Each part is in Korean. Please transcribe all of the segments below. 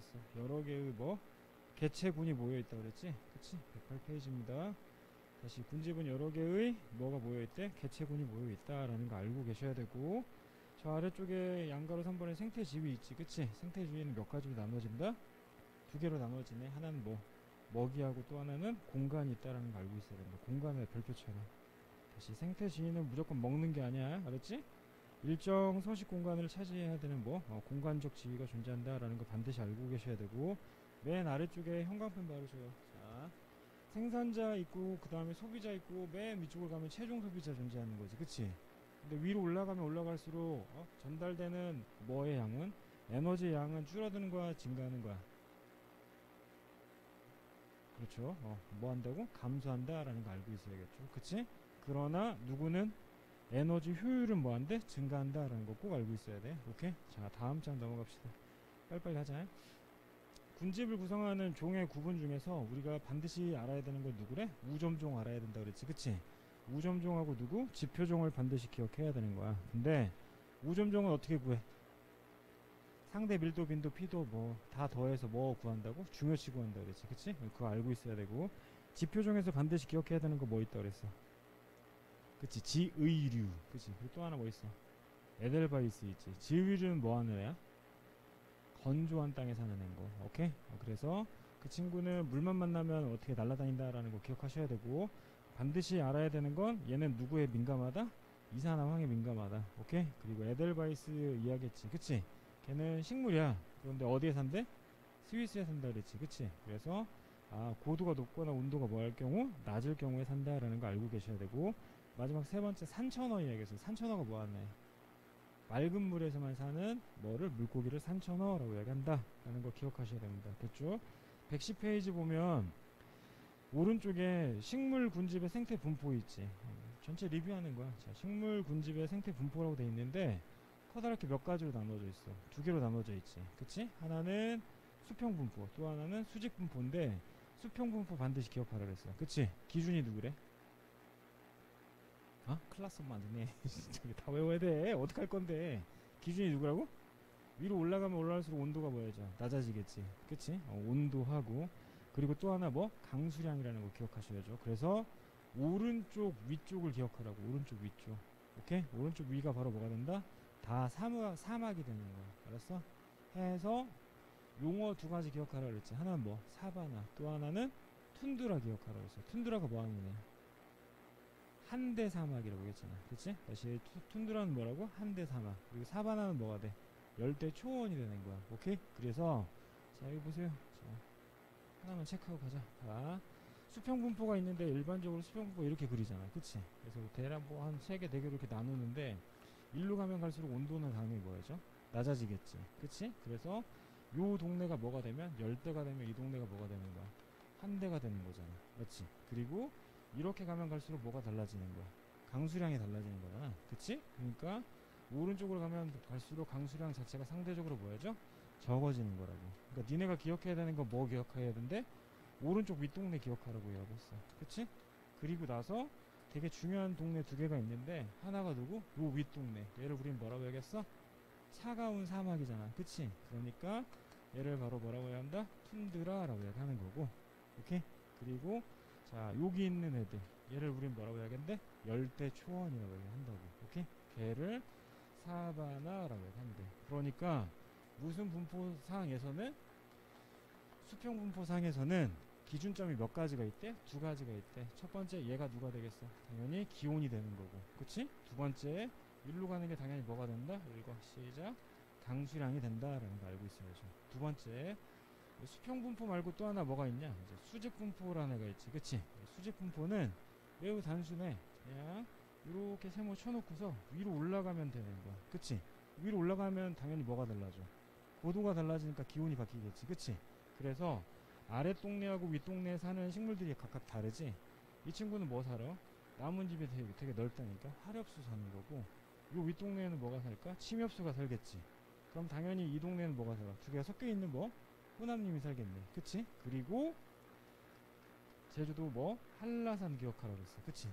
그랬어? 여러 개의 뭐 개체군이 모여있다 그랬지? 그치? 108페이지입니다. 다시 군집은 여러 개의 뭐가 모여있대? 개체군이 모여있다라는 거 알고 계셔야 되고, 저 아래쪽에 양가로 3번에 생태지위 있지, 그치? 생태지위는 몇 가지로 나눠진다? 두 개로 나눠지네. 하나는 뭐 먹이하고 또 하나는 공간이 있다라는 거 알고 있어야 된다. 공간에 별표 쳐라. 다시 생태지위는 무조건 먹는 게 아니야, 알았지? 일정 서식 공간을 차지해야 되는 뭐 공간적 지위가 존재한다라는 거 반드시 알고 계셔야 되고, 맨 아래쪽에 형광펜 바로 줘요. 자, 생산자 있고 그 다음에 소비자 있고 맨 위쪽을 가면 최종 소비자 존재하는 거지, 그치? 근데 위로 올라가면 올라갈수록 전달되는 뭐의 양은, 에너지의 양은 줄어드는 거야, 증가하는 거야? 그렇죠. 뭐 한다고? 감소한다라는 거 알고 있어야겠죠, 그치? 그러나 누구는 에너지 효율은 뭐 한대? 증가한다라는 거 꼭 알고 있어야 돼. 오케이? 자, 다음 장 넘어갑시다. 빨리빨리 하자. 군집을 구성하는 종의 구분 중에서 우리가 반드시 알아야 되는 건 누구래? 우점종 알아야 된다 그랬지, 그치? 우점종하고 누구? 지표종을 반드시 기억해야 되는 거야. 근데 우점종은 어떻게 구해? 상대 밀도, 빈도, 피도 뭐 다 더해서 뭐 구한다고? 중요치 구한다 그랬지, 그치? 그거 알고 있어야 되고, 지표종에서 반드시 기억해야 되는 거 뭐 있다 그랬어? 그치? 지의류. 그치? 그리고 또 하나 뭐 있어? 에델바이스 있지. 지의류는 뭐 하는 애야? 건조한 땅에 사는 애인 거. 오케이? 그래서 그 친구는 물만 만나면 어떻게 날아다닌다라는 거 기억하셔야 되고, 반드시 알아야 되는 건 얘는 누구에 민감하다? 이산화황에 민감하다. 오케이? 그리고 에델바이스 이야기했지, 그치? 걔는 식물이야. 그런데 어디에 산대? 스위스에 산다 그랬지, 그치? 그래서 고도가 높거나 온도가 뭐 할 경우? 낮을 경우에 산다라는 거 알고 계셔야 되고, 마지막 세 번째 산천어 이야기했어요. 산천어가 뭐 하네? 맑은 물에서만 사는 뭐를, 물고기를 산천어라고 이야기한다 라는 걸 기억하셔야 됩니다. 됐죠? 110페이지 보면 오른쪽에 식물 군집의 생태 분포 있지. 전체 리뷰하는 거야. 자, 식물 군집의 생태 분포라고 돼 있는데 커다랗게 몇 가지로 나눠져 있어. 두 개로 나눠져 있지, 그치? 하나는 수평 분포, 또 하나는 수직 분포인데, 수평 분포 반드시 기억하라 그랬어, 그치? 기준이 누구래? 클라스 엄마 안되네. 저기 다 외워야 돼. 어떡할 건데. 기준이 누구라고? 위로 올라가면 올라갈수록 온도가 뭐야죠? 낮아지겠지, 그치? 온도하고, 그리고 또 하나 뭐? 강수량이라는 거 기억하셔야죠. 그래서 오른쪽 위쪽을 기억하라고. 오른쪽 위쪽. 오케이? 오른쪽 위가 바로 뭐가 된다? 다 사막이 되는 거야. 알았어? 해서 용어 두 가지 기억하라 그랬지. 하나는 뭐? 사바나. 또 하나는 툰드라 기억하라 그랬어. 툰드라가 뭐 하는 거냐? 한대 사막이라고 했잖아, 그치? 다시 툰드라는 뭐라고? 한대 사막. 그리고 사바나는 뭐가 돼? 열대 초원이 되는 거야. 오케이? 그래서 자, 여기 보세요. 자, 하나만 체크하고 가자. 수평 분포가 있는데 일반적으로 수평 분포 이렇게 그리잖아, 그치? 그래서 대략 뭐 한 세 개, 네 개로 이렇게 나누는데, 일로 가면 갈수록 온도는 당연히 뭐야죠? 낮아지겠지, 그치? 그래서 요 동네가 뭐가 되면, 열대가 되면 이 동네가 뭐가 되는 거야? 한대가 되는 거잖아, 맞지? 그리고 이렇게 가면 갈수록 뭐가 달라지는 거야? 강수량이 달라지는 거잖아, 그치? 그러니까 오른쪽으로 가면 갈수록 강수량 자체가 상대적으로 뭐야죠? 적어지는 거라고. 그러니까 니네가 기억해야 되는 건 뭐 기억해야 되는데, 오른쪽 윗동네 기억하라고 이야기했어, 그치? 그리고 나서 되게 중요한 동네 두 개가 있는데, 하나가 누구? 요 윗동네. 얘를 우린 뭐라고 얘기했어? 차가운 사막이잖아, 그치? 그러니까 얘를 바로 뭐라고 해야 한다? 툰드라라고 얘기하는 거고. 오케이? 그리고 자, 여기 있는 애들, 얘를 우린 뭐라고 해야겠는데? 열대 초원이라고 얘기한다고. 오케이? 걔를 사바나라고 얘기한대. 그러니까 무슨 분포상에서는, 수평 분포상에서는 기준점이 몇 가지가 있대? 두 가지가 있대. 첫 번째, 얘가 누가 되겠어? 당연히 기온이 되는 거고, 그치? 두 번째, 일로 가는 게 당연히 뭐가 된다? 읽어, 시작. 강수량이 된다라는 거 알고 있어야죠. 두 번째, 수평 분포 말고 또 하나 뭐가 있냐? 이제 수직 분포라는 애가 있지, 그치? 수직 분포는 매우 단순해. 그냥 이렇게 세모 쳐놓고서 위로 올라가면 되는 거야, 그치? 위로 올라가면 당연히 뭐가 달라져? 고도가 달라지니까 기온이 바뀌겠지, 그치? 그래서 아래 동네하고 윗 동네에 사는 식물들이 각각 다르지. 이 친구는 뭐 살아? 나뭇잎이 되게 넓다니까 화렵수 사는 거고, 요 윗 동네에는 뭐가 살까? 침엽수가 살겠지. 그럼 당연히 이 동네는 뭐가 살아? 두 개가 섞여 있는 뭐? 호남님이 살겠네, 그치? 그리고 제주도 뭐? 한라산 기억하라고 그랬어, 그치?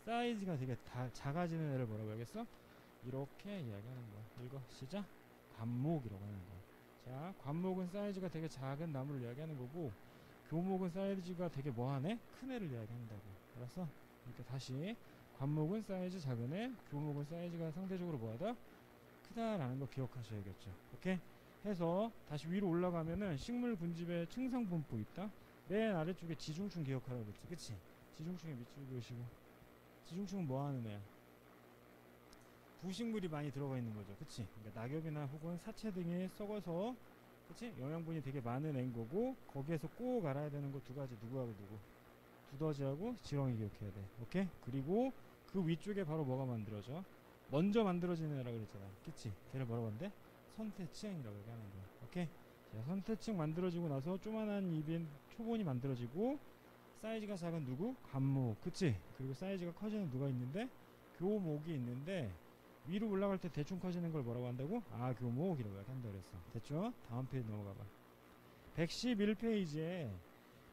사이즈가 되게 작아지는 애를 뭐라고 해야겠어? 이렇게 이야기하는 거야. 읽어, 시작. 관목이라고 하는 거야. 자, 관목은 사이즈가 되게 작은 나무를 이야기하는 거고, 교목은 사이즈가 되게 뭐하네? 큰 애를 이야기한다고. 알았어? 그러니까 다시 관목은 사이즈 작은 애, 교목은 사이즈가 상대적으로 뭐하다? 크다라는 거 기억하셔야겠죠. 오케이? 해서 다시 위로 올라가면은 식물 분집에 층상 분포 있다. 맨 아래쪽에 지중충 기억하라고 그랬지. 그치? 지중충의 밑줄 그으시고. 지중충은 뭐 하는 애야? 부식물이 많이 들어가 있는 거죠. 그치? 그러니까 낙엽이나 혹은 사체 등이 썩어서, 그치? 영양분이 되게 많은 애인 거고, 거기에서 꼭 알아야 되는 거 두 가지. 누구하고 누구? 두더지하고 지렁이 기억해야 돼. 오케이? 그리고 그 위쪽에 바로 뭐가 만들어져? 먼저 만들어지는 애라고 그랬잖아. 그치? 걔를 뭐라고 하는데? 선태층이라고 얘기하는 거야. 오케이? 자, 선태층 만들어지고 나서 조만한 입인 초본이 만들어지고, 사이즈가 작은 누구? 관목. 그치? 그리고 사이즈가 커지는 누가 있는데? 교목이 있는데, 위로 올라갈 때 대충 커지는 걸 뭐라고 한다고? 아, 교목이라고 한다 그랬어. 됐죠? 다음 페이지 넘어가봐. 111페이지에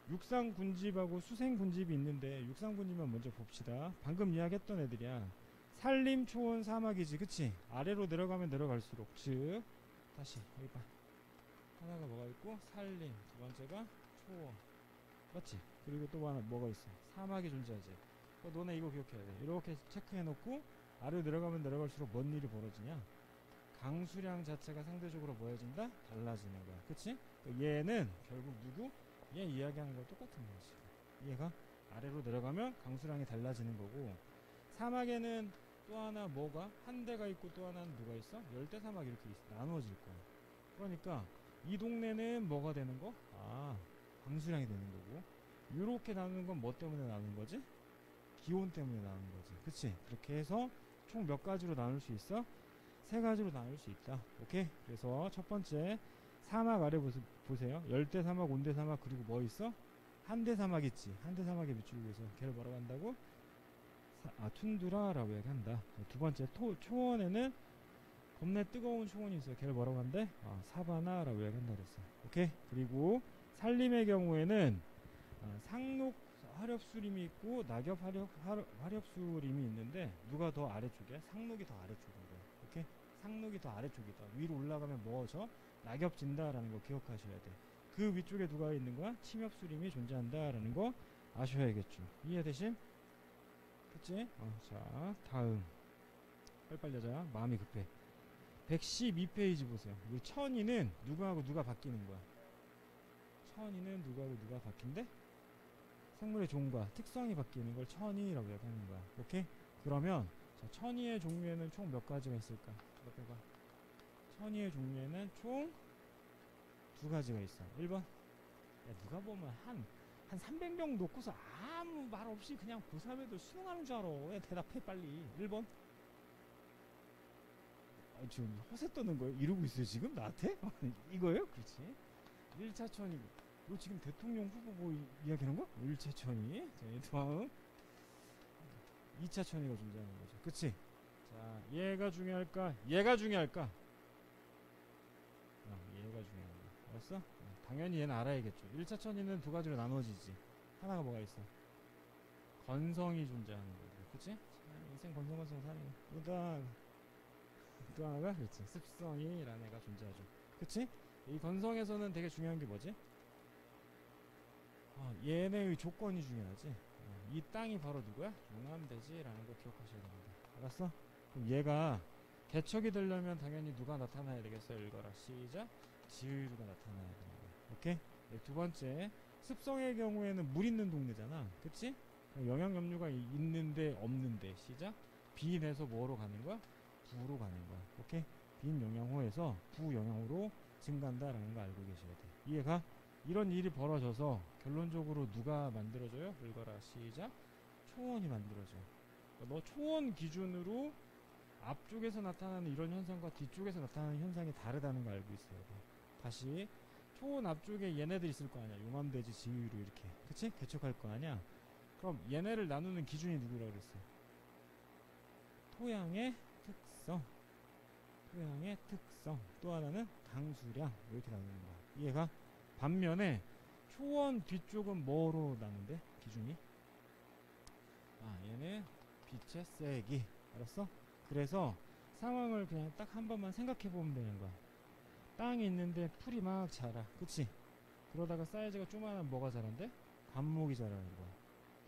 육상군집하고 수생군집이 있는데, 육상군집만 먼저 봅시다. 방금 이야기했던 애들이야. 산림, 초원, 사막이지. 그치? 아래로 내려가면 내려갈수록, 즉 다시 여기 봐. 하나가 뭐가 있고, 산림. 두 번째가 초원. 맞지? 그리고 또 하나 뭐가 있어? 사막이 존재하지. 너네 이거 기억해야 돼. 이렇게 체크해놓고 아래로 내려가면 내려갈수록 뭔 일이 벌어지냐? 강수량 자체가 상대적으로 뭐해진다? 달라지는 거야. 그치? 얘는 결국 누구? 얘 이야기하는 거 똑같은 거지. 얘가 아래로 내려가면 강수량이 달라지는 거고, 사막에는 또 하나 뭐가? 한 대가 있고 또 하나는 누가 있어? 열대 사막 이렇게 나누어질 거야. 그러니까 이 동네는 뭐가 되는 거? 아, 강수량이 되는 거고, 이렇게 나누는 건 뭐 때문에 나누는 거지? 기온 때문에 나누는 거지. 그치? 그렇게 해서 총 몇 가지로 나눌 수 있어? 세 가지로 나눌 수 있다. 오케이? 그래서 첫 번째 사막 아래 보세요. 열대 사막, 온대 사막, 그리고 뭐 있어? 한대 사막 있지. 한대 사막에 밑줄고 있어. 걔를 뭐라고 한다고? 툰드라라고 얘기한다. 두 번째 초원에는 겁내 뜨거운 초원이 있어요. 걔를 뭐라고 한대? 사바나라고 얘기한다 그랬어. 오케이? 그리고 산림의 경우에는 상록 화렵수림이 있고 낙엽 화렵수림이 있는데, 누가 더 아래쪽이야? 상록이 더 아래쪽인 거야. 오케이? 상록이 더 아래쪽이다. 위로 올라가면 뭐죠? 낙엽 진다라는 거 기억하셔야 돼. 그 위쪽에 누가 있는 거야? 침엽수림이 존재한다라는 거 아셔야겠죠. 이해되심? 그치? 자, 다음. 빨리빨리 하자. 마음이 급해. 112페이지 보세요. 우리 천이는 누구하고 누가 바뀌는 거야? 천이는 누구하고 누가 바뀐대? 생물의 종과 특성이 바뀌는 걸 천이라고 얘기하는 거야. 오케이? 그러면 자, 천이의 종류에는 총 몇 가지가 있을까? 옆에 봐. 천이의 종류에는 총 두 가지가 있어. 1번. 야, 누가 보면 한 300명 놓고서 아무 말 없이 그냥 고3애들 수능하는 줄 알아. 야, 대답해 빨리. 1번. 지금 허세 떠는 거예요? 이러고 있어요 지금 나한테? 이거예요? 그렇지. 1차 천이. 너 지금 대통령 후보 뭐 이야기하는 거야? 1차 천이. 자, 다음 2차 천이가 존재하는 거죠. 그치? 자, 얘가 중요할까? 얘가 중요할까? 얘가 중요한 거야. 알았어? 당연히 얘는 알아야겠죠. 1차 천이는 두 가지로 나누어지지. 하나가 뭐가 있어? 건성이 존재하는 거고. 그치? 자, 인생 건성 사는. 또 하나가 그렇지. 습성이라는 애가 존재하죠. 그치? 이 건성에서는 되게 중요한 게 뭐지? 얘네의 조건이 중요하지. 이 땅이 바로 누구야? 용암대지라는 거 기억하셔야 됩니다. 알았어? 그럼 얘가 개척이 되려면 당연히 누가 나타나야 되겠어요? 읽어라. 시작. 지의류가 나타나야 되는 거야. 오케이? 네, 두 번째, 습성의 경우에는 물 있는 동네잖아. 그치? 영양 염류가 있는데 없는데. 시작. 비인에서 뭐로 가는 거야? 부로 가는 거야. 오케이? 빈 영양호에서 부 영양으로 증가한다라는 거 알고 계셔야 돼. 이해가? 이런 일이 벌어져서 결론적으로 누가 만들어져요? 읽어라. 시작. 초원이 만들어져. 너 초원 기준으로 앞쪽에서 나타나는 이런 현상과 뒤쪽에서 나타나는 현상이 다르다는 거 알고 있어야 돼. 다시 초원 앞쪽에 얘네들 있을 거 아니야. 용암대지 지위로 이렇게. 그치? 개척할 거 아니야. 그럼 얘네를 나누는 기준이 누구라고 그랬어? 토양의 특성. 토양의 특성. 또 하나는 강수량. 이렇게 나누는 거야. 이해가? 반면에 초원 뒤쪽은 뭐로 나눈대? 기준이? 얘는 빛의 세기. 알았어? 그래서 상황을 그냥 딱 한 번만 생각해 보면 되는 거야. 땅이 있는데 풀이 막 자라. 그치? 그러다가 사이즈가 조그만한 뭐가 자란대? 관목이 자라는 거야.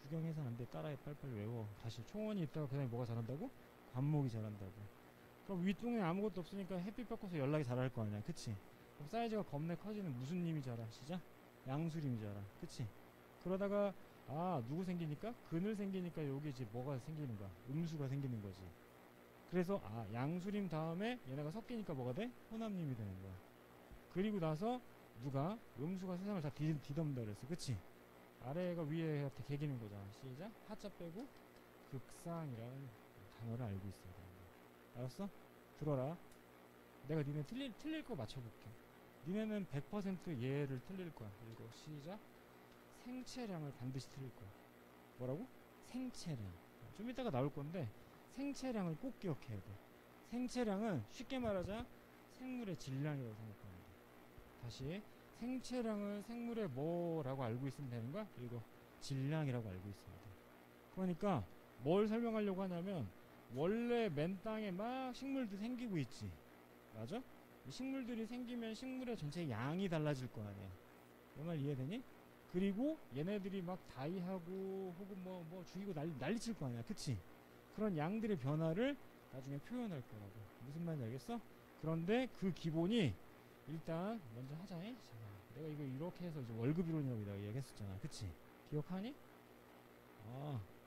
구경해서 안 돼. 따라해. 빨리빨리 외워. 다시 초원이 있다가 그 다음에 뭐가 자란다고? 관목이 자란다고. 그럼 윗동네 아무것도 없으니까 햇빛 받고서 연락이 자랄 거 아니야. 그치? 그럼 사이즈가 겁내 커지는 무슨 님이 자라? 시작? 양수림이 자라. 그치? 그러다가 누구 생기니까? 그늘 생기니까 여기 이제 뭐가 생기는 거야? 음수가 생기는 거지. 그래서 양수림 다음에 얘네가 섞이니까 뭐가 돼? 호남림이 되는 거야. 그리고 나서 누가 음수가 세상을 다 뒤덮는다 그랬어. 그치? 아래가 위에한테 개기는 거잖아. 시작? 하자 빼고 극상이라는 단어를 알고 있어야 되는 거야. 알았어? 들어라. 내가 니네 틀릴 거 맞춰볼게. 니네는 100% 얘를 틀릴 거야. 그리고 시작? 생체량을 반드시 틀릴 거야. 뭐라고? 생체량. 좀 이따가 나올 건데 생체량을 꼭 기억해야 돼. 생체량은 쉽게 말하자 생물의 질량이라고 생각하면 돼. 다시 생체량을 생물의 뭐라고 알고 있으면 되는 거야? 이거 질량이라고 알고 있어야 돼. 그러니까 뭘 설명하려고 하냐면 원래 맨 땅에 막 식물도 생기고 있지. 맞아? 식물들이 생기면 식물의 전체 양이 달라질 거 아니야. 내 말 이해되니? 그리고 얘네들이 막 다이하고 혹은 뭐 죽이고 난리칠 거 아니야. 그치? 그런 양들의 변화를 나중에 표현할 거라고. 무슨 말인지 알겠어? 그런데 그 기본이 일단 먼저 하자. 내가 이거 이렇게 해서 이제 월급 이론이라고 내가 얘기했었잖아. 그치? 기억하니?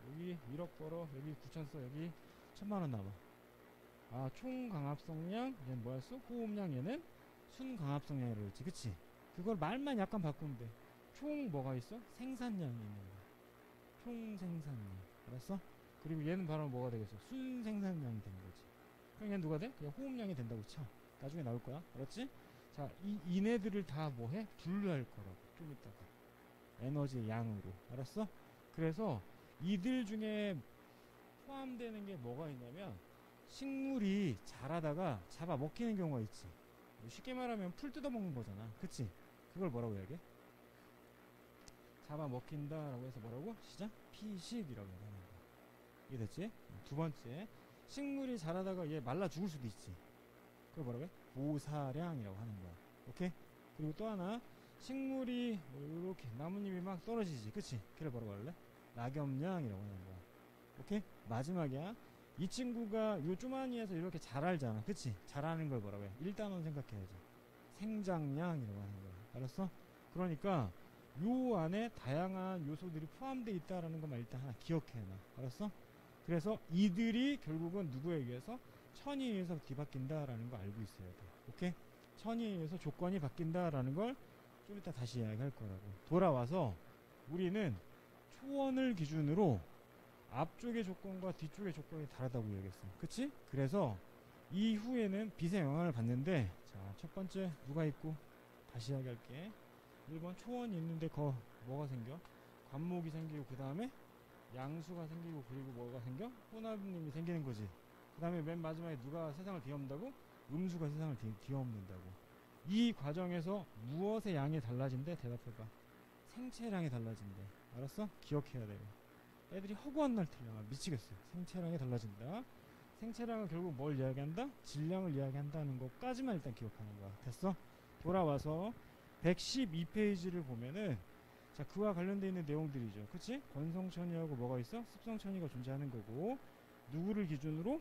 여기 1억 벌어. 여기 9천 써. 여기 1000만원 남아. 총 강합성량 얘는 뭐였어? 호흡량 얘는 순강합성량이라고 했지. 그치? 그걸 말만 약간 바꾸면 돼. 총 뭐가 있어? 생산량이 있는 거야. 총 생산량. 알았어? 그리고 얘는 바로 뭐가 되겠어? 순생산량이 되는 거지. 그럼 얘는 누가 돼? 그냥 호흡량이 된다고 쳐. 나중에 나올 거야. 알았지? 자, 이네들을 다 뭐해? 분류할 거라고. 좀 이따가. 에너지의 양으로. 알았어? 그래서 이들 중에 포함되는 게 뭐가 있냐면 식물이 자라다가 잡아먹히는 경우가 있지. 쉽게 말하면 풀 뜯어먹는 거잖아. 그치? 그걸 뭐라고 이야기해? 잡아먹힌다라고 해서 뭐라고? 시작? 피식이라고 하는 거야. 이해됐지? 두 번째, 식물이 자라다가 얘 말라 죽을 수도 있지. 그걸 뭐라고 해? 모사량이라고 하는 거야. 오케이? 그리고 또 하나, 식물이 이렇게 나뭇잎이 막 떨어지지. 그치? 걔를 뭐라고 할래? 낙엽량이라고 하는 거야. 오케이? 마지막이야. 이 친구가 요 쪼마니에서 이렇게 자랄잖아. 그치? 자라는 걸 뭐라고 해? 1단원 생각해야지. 생장량이라고 하는 거야. 알았어? 그러니까 요 안에 다양한 요소들이 포함되어 있다라는 것만 일단 하나 기억해놔. 알았어? 그래서 이들이 결국은 누구에 의해서 천에 의해서 뒤바뀐다라는 거 알고 있어야 돼. 오케이? 천에 의해서 조건이 바뀐다라는 걸 좀 이따 다시 이야기할 거라고. 돌아와서 우리는 초원을 기준으로 앞쪽의 조건과 뒤쪽의 조건이 다르다고 얘기했어. 그치? 그래서 이후에는 빛의 영향을 받는데, 자, 첫 번째 누가 있고 다시 이야기할게. 1번 초원이 있는데 뭐가 생겨? 관목이 생기고 그 다음에 양수가 생기고 그리고 뭐가 생겨? 호남님이 생기는 거지. 그 다음에 맨 마지막에 누가 세상을 뒤엎는다고? 음수가 세상을 뒤엎는다고. 이 과정에서 무엇의 양이 달라진대? 대답해봐. 생체량이 달라진대. 알았어? 기억해야 돼. 애들이 허구한 날 틀려. 미치겠어. 생체량이 달라진다. 생체량은 결국 뭘 이야기한다? 질량을 이야기한다는 것까지만 일단 기억하는 거야. 됐어? 돌아와서 112페이지를 보면은, 자, 그와 관련되어 있는 내용들이죠. 그치? 건성천이하고 뭐가 있어? 습성천이가 존재하는 거고, 누구를 기준으로?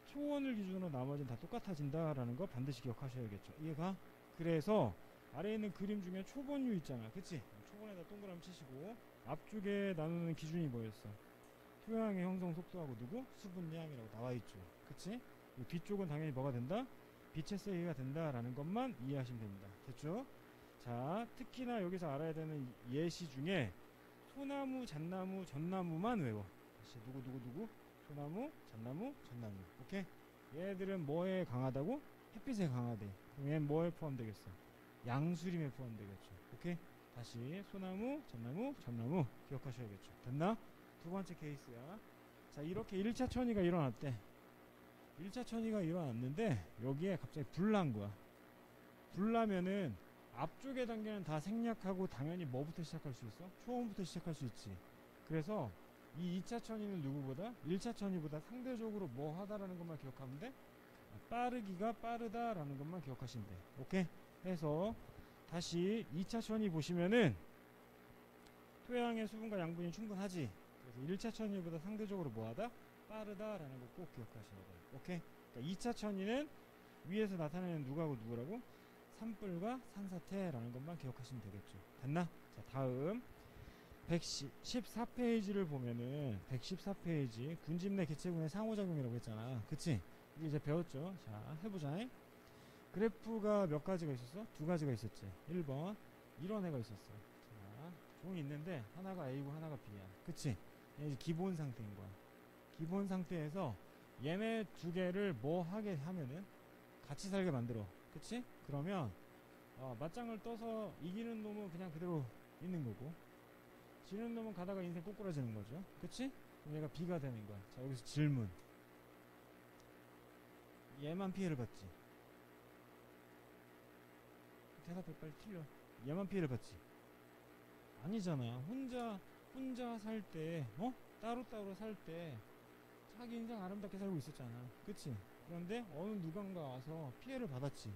초원을 기준으로 나머지는 다 똑같아진다라는 거 반드시 기억하셔야겠죠. 이해가? 그래서 아래에 있는 그림 중에 초본유 있잖아. 그치? 초본에다 동그라미 치시고, 앞쪽에 나누는 기준이 뭐였어? 토양의 형성 속도하고 누구? 수분량이라고 나와있죠. 그치? 뒤쪽은 당연히 뭐가 된다? 빛의 세기가 된다라는 것만 이해하시면 됩니다. 됐죠? 자, 특히나 여기서 알아야 되는 예시 중에 소나무, 잣나무, 전나무만 외워. 다시 누구? 소나무, 잣나무, 전나무. 오케이? 얘들은 뭐에 강하다고? 햇빛에 강하대. 그럼 얘는 뭐에 포함되겠어? 양수림에 포함되겠죠. 오케이? 다시 소나무, 잣나무, 전나무 기억하셔야겠죠. 됐나? 두 번째 케이스야. 자, 이렇게 1차 천이가 일어났대. 1차 천이가 일어났는데 여기에 갑자기 불난 거야. 불나면은 앞쪽의 단계는 다 생략하고 당연히 뭐부터 시작할 수 있어? 초원부터 시작할 수 있지. 그래서 이 2차 천이는 누구보다? 1차 천이보다 상대적으로 뭐 하다라는 것만 기억하면 돼? 빠르기가 빠르다라는 것만 기억하시면 돼. 오케이? 해서 다시 2차천이 보시면은 토양의 수분과 양분이 충분하지. 그래서 1차 천이보다 상대적으로 뭐하다? 빠르다라는 거 꼭 기억하셔야 돼요. 오케이? 그러니까 2차 천이는 위에서 나타내는 누구하고 누구라고? 산불과 산사태라는 것만 기억하시면 되겠죠. 됐나? 자, 다음 114페이지를 보면은 114페이지 군집 내 개체군의 상호작용이라고 했잖아. 그치? 이게 이제 배웠죠. 자, 해보자. 그래프가 몇 가지가 있었어? 두 가지가 있었지. 1번 이런 애가 있었어. 자, 종이 있는데 하나가 A고 하나가 B야. 그치? 얘 이제 기본 상태인 거야. 기본 상태에서 얘네 두 개를 뭐 하게 하면은 같이 살게 만들어. 그치? 그러면 맞짱을 떠서 이기는 놈은 그냥 그대로 있는 거고, 지는 놈은 가다가 인생 꼬꾸라지는 거죠. 그치? 그럼 얘가 B가 되는 거야. 자, 여기서 질문. 얘만 피해를 받지. 대답해, 빨리 틀려. 얘만 피해를 받지. 아니잖아. 혼자 살 때, 따로따로 살 때 자기 인생 아름답게 살고 있었잖아. 그치? 그런데 어느 누군가 와서 피해를 받았지.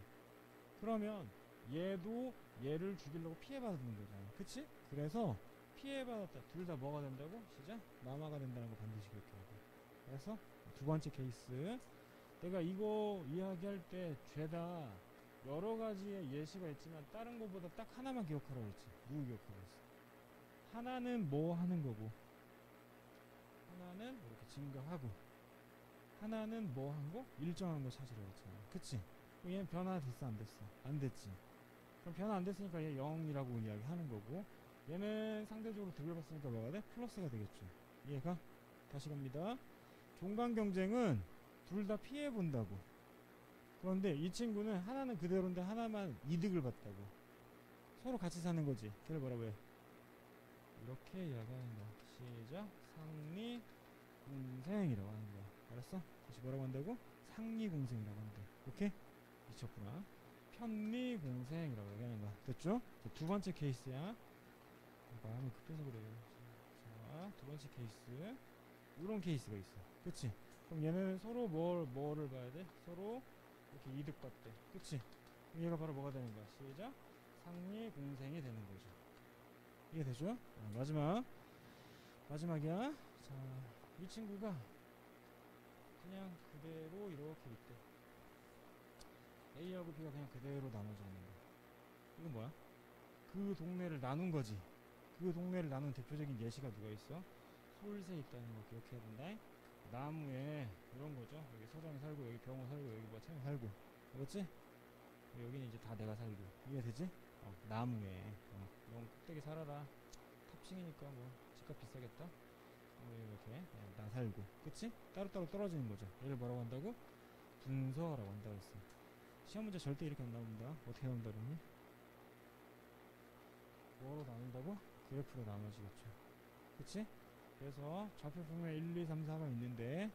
그러면 얘도 얘를 죽이려고 피해받는 거잖아. 그치? 그래서 피해받았다. 둘 다 뭐가 된다고? 시작? 마마가 된다는 거 반드시 기억해야 돼. 그래서 두 번째 케이스. 내가 이거 이야기할 때 죄다 여러 가지의 예시가 있지만 다른 거보다 딱 하나만 기억하라고 했지. 누구 기억하고 있어? 하나는 뭐 하는 거고, 하나는 이렇게 증가하고, 하나는 뭐 한 거? 일정한 거 찾으라고 했잖아. 그치? 그럼 얘는 변화됐어 안 됐어? 안 됐지. 그럼 변화 안 됐으니까 얘 0이라고 이야기하는 거고, 얘는 상대적으로 득을 봤으니까 뭐가 돼? 플러스가 되겠죠. 이해가? 다시 갑니다. 종간 경쟁은 둘 다 피해 본다고. 그런데 이 친구는 하나는 그대로인데 하나만 이득을 봤다고. 서로 같이 사는 거지. 걔를 뭐라고 해? 이렇게 이야기하는 거야. 시작. 상리공생이라고 하는 거야. 알았어? 다시 뭐라고 한다고? 상리공생이라고 한대. 오케이? 미쳤구나. 편리공생이라고 얘기하는 거야. 됐죠? 자, 두 번째 케이스야. 마음이 급해서 그래요. 자, 두 번째 케이스. 이런 케이스가 있어. 그치? 그럼 얘는 서로 뭐를 봐야 돼? 서로 이렇게 이득 받대. 그치? 그럼 얘가 바로 뭐가 되는 거야? 시작. 상리공생이 되는 거죠. 이해되죠? 마지막이야. 자, 이 친구가 그냥 그대로 이렇게 있대. A하고 B가 그냥 그대로 나눠져 있는 거야. 이건 뭐야? 그 동네를 나눈 거지. 그 동네를 나눈 대표적인 예시가 누가 있어? 솔새 있다는 거 기억해야 된다. 나무에 이런 거죠. 여기 서장이 살고, 여기 병호 살고, 여기 뭐 채영 살고. 알았지? 여기는 이제 다 내가 살고. 이해되지? 나무에 넌 꼭대기 살아라. 탑층이니까 뭐 집값 비싸겠다. 이렇게 나 살고. 그치? 따로따로 떨어지는 거죠. 얘를 뭐라고 한다고? 분서라고 한다고 했어. 시험 문제 절대 이렇게 안 나온다. 어떻게 나온다 그러니? 뭐로 나눈다고? 그래프로 나눠지겠죠. 그치? 그래서 좌표 보면 1, 2, 3, 4가 있는데,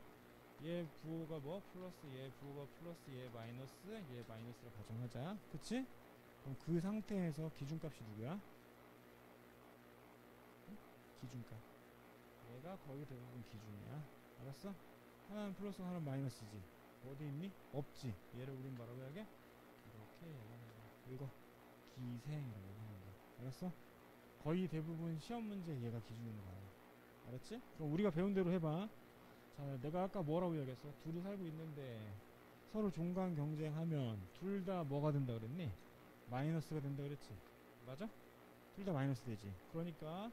얘 부호가 뭐? 플러스, 얘 부호가 플러스, 얘 마이너스, 얘 마이너스를 가정하자. 그치? 그럼 그 상태에서 기준값이 누구야? 응? 기준값. 얘가 거의 대부분 기준이야. 알았어? 하나는 플러스, 하나는 마이너스지. 어디 있니? 없지. 얘를 우린 뭐라고 해야게? 이렇게 얘기하는 거야. 이거 기생이라고 하는 거야. 알았어? 거의 대부분 시험 문제 얘가 기준으로 가요. 알았지? 그럼 우리가 배운 대로 해봐. 자, 내가 아까 뭐라고 이야기했어? 둘이 살고 있는데 서로 종간 경쟁하면 둘 다 뭐가 된다 그랬니? 마이너스가 된다 그랬지. 맞아? 둘 다 마이너스 되지. 그러니까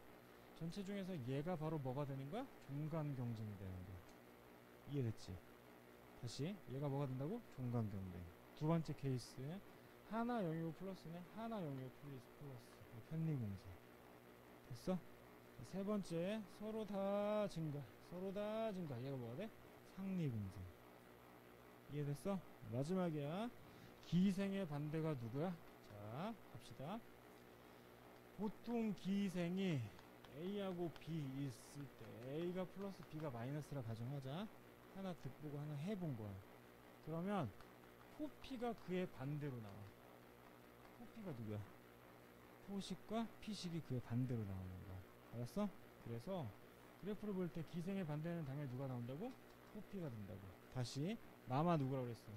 전체 중에서 얘가 바로 뭐가 되는 거야? 종간 경쟁이 되는 거야. 이해됐지? 다시 얘가 뭐가 된다고? 종간 경쟁. 두 번째 케이스. 하나 0이고 플러스네. 하나 0이고 플러스. 편리공세. 됐어? 세 번째. 서로 다 증가. 얘가 뭐가 돼? 상리공세. 이해됐어? 마지막이야. 기생의 반대가 누구야? 자, 갑시다. 보통 기생이 A하고 B 있을 때 A가 플러스 B가 마이너스라 가정하자. 하나 득보고 하나 해본 거야. 그러면 포피가 그의 반대로 나와. 포피가 누구야? 포식과 피식이 그의 반대로 나오는 거야. 알았어? 그래서 그래프를 볼 때 기생의 반대는 당연히 누가 나온다고? 포피가 된다고. 다시 마마 누구라고 그랬어?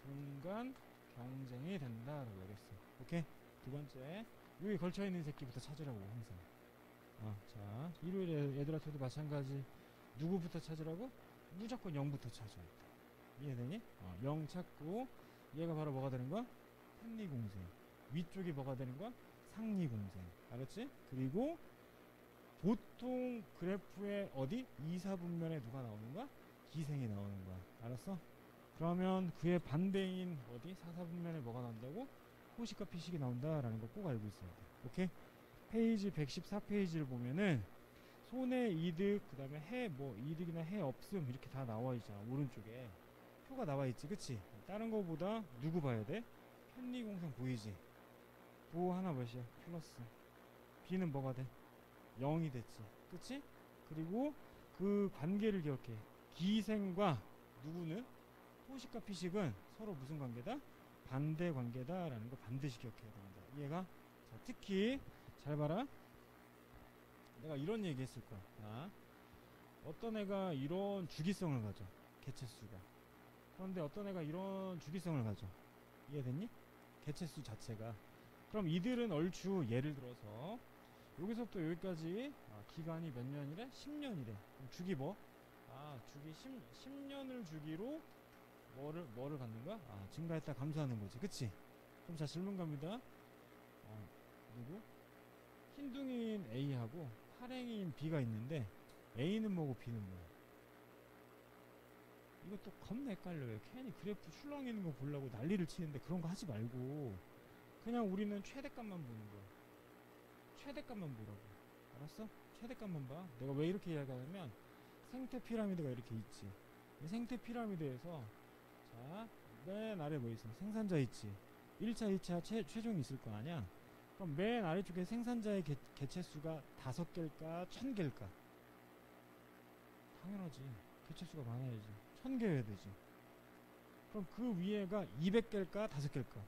종간 경쟁이 된다라고 얘기했어. 오케이? 두 번째, 여기 걸쳐있는 새끼부터 찾으라고 항상. 자, 일요일에 애들한테도 마찬가지. 누구부터 찾으라고? 무조건 0부터 찾아야 돼. 이해되니? 0 찾고, 얘가 바로 뭐가 되는 거야? 편리공생. 위쪽이 뭐가 되는 거야? 상리공생. 알았지? 그리고 보통 그래프에 어디? 2, 4분면에 누가 나오는 거야? 기생이 나오는 거야. 알았어? 그러면 그의 반대인 어디? 4, 4분면에 뭐가 나온다고? 호식과 피식이 나온다라는 거 꼭 알고 있어야 돼. 오케이? 페이지 114페이지를 보면은 손해 이득, 그 다음에 이득이나 해 없음 이렇게 다 나와 있잖아. 오른쪽에 표가 나와 있지, 그치? 다른 거보다 누구 봐야 돼? 편리공생 보이지? 도 하나 몇이야? 플러스. B는 뭐가 돼? 0이 됐지, 그치? 그리고 그 관계를 기억해. 기생과 누구는? 호식과 피식은 서로 무슨 관계다? 반대 관계다라는 거 반드시 기억해야 됩니다. 이해가? 자, 특히 잘 봐라. 내가 이런 얘기 했을 거야. 어떤 애가 이런 주기성을 가져. 개체수가. 그런데 어떤 애가 이런 주기성을 가져. 이해됐니? 개체수 자체가. 그럼 이들은 얼추 예를 들어서 여기서부터 여기까지 기간이 몇 년이래? 10년이래. 주기 뭐? 주기 10년을 주기로 뭐를 갖는 거야? 증가했다 감소하는 거지. 그치? 그럼 자, 질문 갑니다. 누구? 흰둥이인 A하고 활행이인 B가 있는데 A는 뭐고 B는 뭐야? 이것도 겁나 헷갈려요. 괜히 그래프 출렁이는 거 보려고 난리를 치는데 그런 거 하지 말고 그냥 우리는 최대값만 보는 거야. 최대값만 보라고. 알았어? 최대값만 봐. 내가 왜 이렇게 이야기하냐면 생태 피라미드가 이렇게 있지. 이 생태 피라미드에서 자, 맨 아래 뭐 있어? 생산자 있지. 1차, 2차 최종이 있을 거 아니야? 그럼 맨 아래쪽에 생산자의 개체수가 5개일까? 1000개일까? 당연하지. 개체수가 많아야지. 1000개여야 되지. 그럼 그 위에가 200개일까? 5개일까?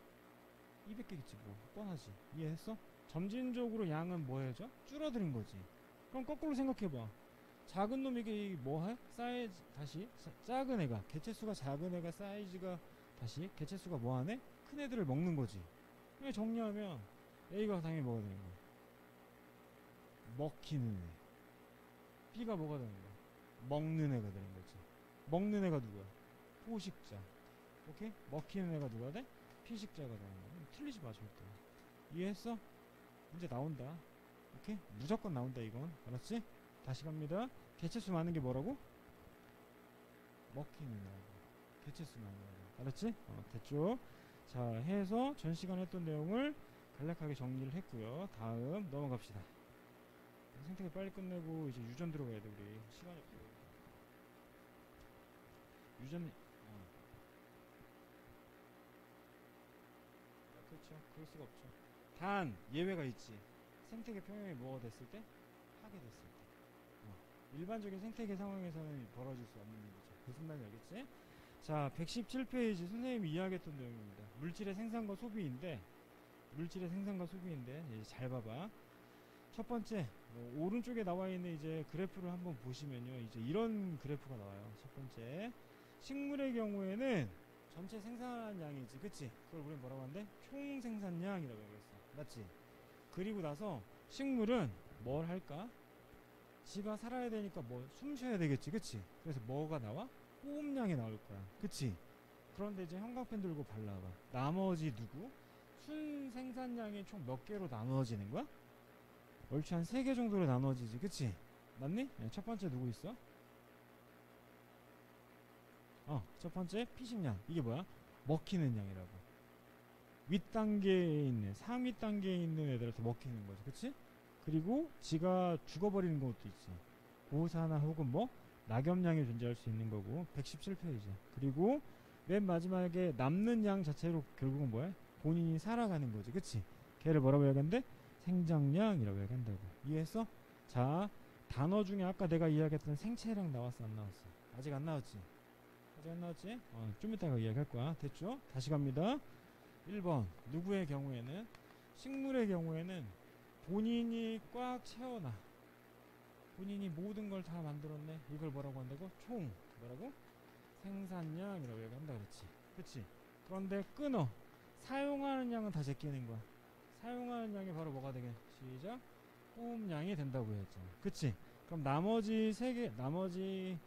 200개겠지 뭐. 뻔하지. 이해했어? 점진적으로 양은 뭐 해져? 줄어드는 거지. 그럼 거꾸로 생각해봐. 작은 놈에게 뭐 해? 사이즈 다시 작은 애가 개체수가 작은 애가 사이즈가 다시 개체수가 뭐 하네? 큰 애들을 먹는 거지. 그냥 정리하면 A가 당연히 뭐가 되는 거야? 먹히는 애. B가 뭐가 되는 거야? 먹는 애가 되는 거지. 먹는 애가 누구야? 포식자. 오케이? 먹히는 애가 누가 돼? 피식자가 되는 거야. 틀리지 마 절대. 이해했어? 문제 나온다. 오케이? 무조건 나온다 이건. 알았지? 다시 갑니다. 개체수 많은 게 뭐라고? 먹히는 애라고. 개체수 많은 애라고. 알았지? 됐죠? 자, 해서 전 시간에 했던 내용을 간략하게 정리를 했고요. 다음 넘어갑시다. 생태계 빨리 끝내고 이제 유전 들어가야 돼 우리. 시간이 없어. 유전 그렇죠. 그럴 수가 없죠. 단 예외가 있지. 생태계 평형이 뭐가 됐을 때? 파괴됐을 때. 일반적인 생태계 상황에서는 벌어질 수 없는 일이죠. 무슨 말인지 알겠지? 자, 117페이지 선생님이 이야기했던 내용입니다. 물질의 생산과 소비인데 이제 잘 봐봐. 첫 번째 오른쪽에 나와 있는 이제 그래프를 한번 보시면요, 이제 이런 그래프가 나와요. 첫 번째 식물의 경우에는 전체 생산한 양이지, 그치? 그걸 우리는 뭐라고 하는데? 총 생산량이라고 얘기했어. 맞지? 그리고 나서 식물은 뭘 할까? 지가 살아야 되니까 뭐 숨 쉬어야 되겠지, 그치? 그래서 뭐가 나와? 호흡량이 나올 거야, 그치? 그런데 이제 형광펜 들고 발라봐. 나머지 누구? 순 생산량이 총 몇 개로 나누어지는 거야? 얼추 한 3개 정도로 나누어지지, 그치? 맞니? 첫 번째 누구 있어? 첫 번째 피식량. 이게 뭐야? 먹히는 양이라고. 윗단계에 있는 상위 단계에 있는 애들한테 먹히는 거지, 그치? 그리고 지가 죽어버리는 것도 있지. 고산화 혹은 뭐 낙엽량이 존재할 수 있는 거고. 117페이지. 그리고 맨 마지막에 남는 양 자체로 결국은 뭐야? 본인이 살아가는 거지, 그치? 걔를 뭐라고 얘기하는데? 생장량이라고 얘기한다고. 이해했어? 자, 단어 중에 아까 내가 이야기했던 생체량 나왔어 안 나왔어? 아직 안 나왔지? 아직 안 나왔지? 좀 이따가 이야기할 거야. 됐죠? 다시 갑니다. 1번 누구의 경우에는? 식물의 경우에는 본인이 꽉 채워놔. 본인이 모든 걸 다 만들었네. 이걸 뭐라고 한다고? 총 뭐라고? 생산량이라고 얘기한다 그랬지. 그치? 그런데 끊어. 사용하는 양은 다 제끼는 거야. 사용하는 양이 바로 뭐가 되게? 시작. 호흡량이 된다고 했죠. 그치? 그럼 나머지 세 개, 나머지의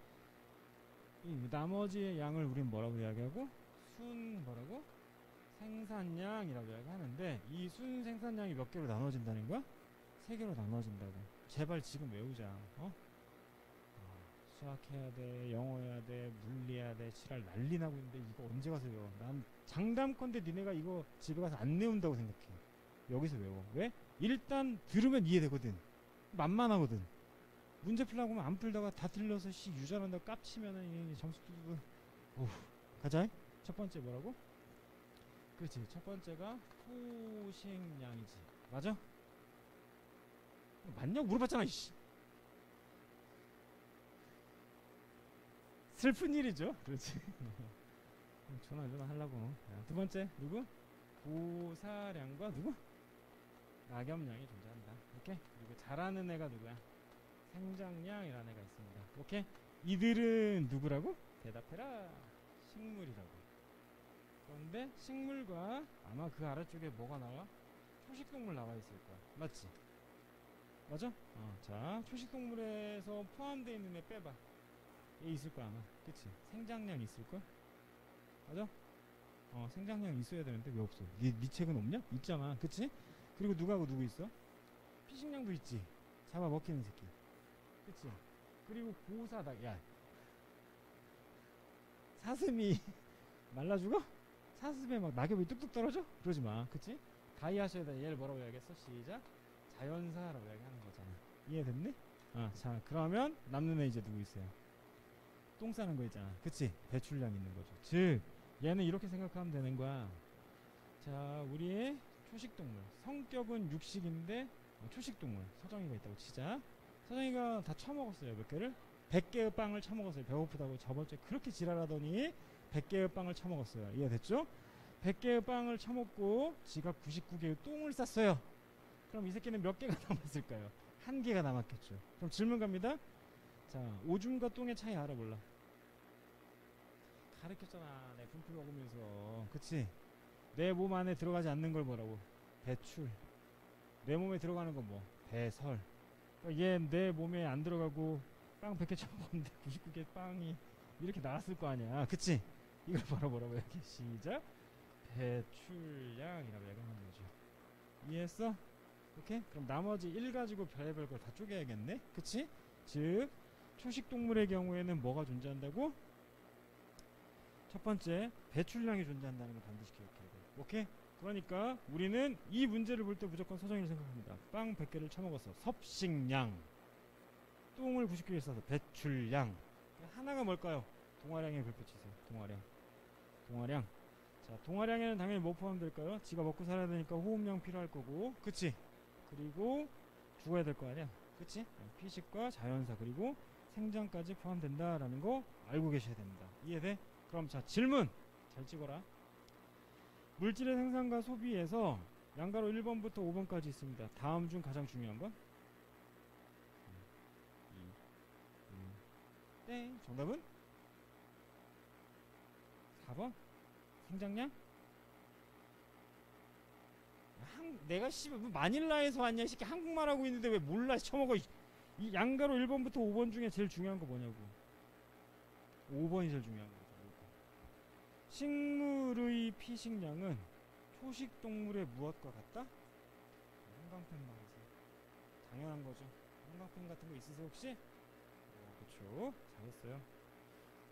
양을 우린 뭐라고 이야기하고? 뭐라고? 생산량이라고 이야기하는데, 이 생산량이 몇 개로 나눠진다는 거야? 세 개로 나눠진다고. 제발 지금 외우자. 수학해야 돼, 영어 해야 돼, 물리 해야 돼, 지랄 난리 나고 있는데 이거 언제 가서 외워? 난 장담컨대 니네가 이거 집에 가서 안 외운다고 생각해. 여기서 외워. 왜? 일단 들으면 이해되거든. 만만하거든. 문제 풀라고 하면 안 풀다가 다 틀려서 유전한다고 깝치면은 점수 뚜두두. 오, 가자. 첫 번째 뭐라고? 그렇지. 첫 번째가 포식량이지. 맞아? 맞냐고 물어봤잖아. 이씨. 슬픈 일이죠. 그렇지. 전화 하려고. 두 번째 누구? 고사량과 누구? 낙엽량이 존재한다. 오케이. 그리고 잘하는 애가 누구야? 생장량이라는 애가 있습니다. 오케이. 이들은 누구라고? 대답해라. 식물이라고. 그런데 식물과 아마 그 아래쪽에 뭐가 나와? 초식동물 나와 있을 거야. 맞지? 맞아? 자, 초식동물에서 포함되어 있는 애 빼봐. 얘 있을 거야 아마. 그치? 생장량 있을 걸? 맞아? 생장량 있어야 되는데 왜 없어? 네 책은 없냐? 있잖아. 그치? 그리고 누구하고 누구 있어? 피식량도 있지. 잡아 먹히는 새끼. 그치? 그리고 고사다. 야, 사슴이 말라 죽어? 사슴에 막 낙엽이 뚝뚝 떨어져? 그러지 마. 그치? 다이아시아에다 얘를 뭐라고 해야겠어? 시작. 자연사라고 이야기하는 거잖아. 이해됐니? 자, 그러면 남는 애 이제 누구 있어요? 똥 싸는 거 있잖아. 그치? 배출량 있는 거죠. 즉 얘는 이렇게 생각하면 되는 거야. 자, 우리의 초식동물. 성격은 육식인데 초식동물. 서정이가 있다고 치자. 서정이가 다 처먹었어요. 몇 개를? 100개의 빵을 처먹었어요. 배고프다고 저번주에 그렇게 지랄하더니 100개의 빵을 처먹었어요. 이해됐죠? 100개의 빵을 처먹고 지가 99개의 똥을 쌌어요. 그럼 이 새끼는 몇 개가 남았을까요? 한 개가 남았겠죠. 그럼 질문 갑니다. 자, 오줌과 똥의 차이 알아 몰라? 가르쳤잖아. 내 분필 먹으면서. 그치? 내 몸 안에 들어가지 않는 걸 뭐라고? 배출. 내 몸에 들어가는 건 뭐? 배설. 그러니까 얘 내 몸에 안 들어가고 빵 100개 처먹었는데 99개 빵이 이렇게 나왔을 거 아니야. 그치? 이걸 바로 뭐라고 이렇게 시작. 배출량이라고 얘기하는 거죠. 이해했어? 오케이? 그럼 나머지 1 가지고 별의별 걸 다 쪼개야겠네? 그치? 즉 초식동물의 경우에는 뭐가 존재한다고? 첫 번째, 배출량이 존재한다는 걸 반드시 기억해야 돼. 오케이? 그러니까 우리는 이 문제를 볼 때 무조건 서정이를 생각합니다. 빵 100개를 처먹었어. 섭식량. 똥을 99개 싸서 배출량. 하나가 뭘까요? 동화량에 별표 치세요. 동화량. 자, 동화량에는 당연히 뭐 포함될까요? 지가 먹고 살아야 되니까 호흡량 필요할 거고. 그치? 그리고 죽어야 될 거 아니야. 그치? 피식과 자연사 그리고 생장까지 포함된다라는 거 알고 계셔야 됩니다. 이해돼? 그럼 자, 질문 잘 찍어라. 물질의 생산과 소비에서 양가로 1번부터 5번까지 있습니다. 다음 중 가장 중요한 건? 땡. 정답은? 4번? 생장량? 내가 씨발 마닐라에서 왔냐 이 새끼. 한국말 하고 있는데 왜 몰라 처먹어. 이 양가로 1번부터 5번 중에 제일 중요한 거 뭐냐고. 5번이 제일 중요한 거죠. 식물의 피식량은 초식동물의 무엇과 같다? 형광펜 말이지. 당연한 거죠. 형광펜 같은 거 있으세요 혹시? 그쵸. 잘했어요.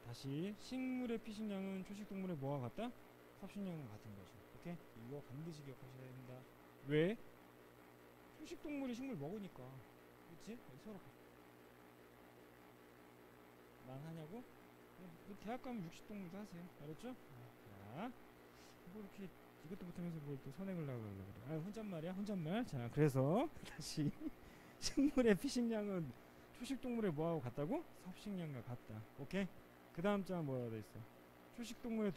다시 식물의 피식량은 초식동물의 뭐와 같다? 섭식량과 같은 거죠. 오케이? 이거 반드시 기억하셔야 됩니다. 왜? 초식동물이 식물 먹으니까. 그치? 서로 만하냐고? 대학 가면 육식동물도 하세요. 알았죠? 자, 뭐 이렇게 이것도 못하면서 뭘 또 선행을 나가려고 그래. 혼잣말이야? 혼잣말? 자, 그래서 다시 식물의 피식량은 초식동물의 뭐하고 같다고? 섭식량과 같다. 오케이? 그 다음 장 뭐라 돼 있어? 초식동물의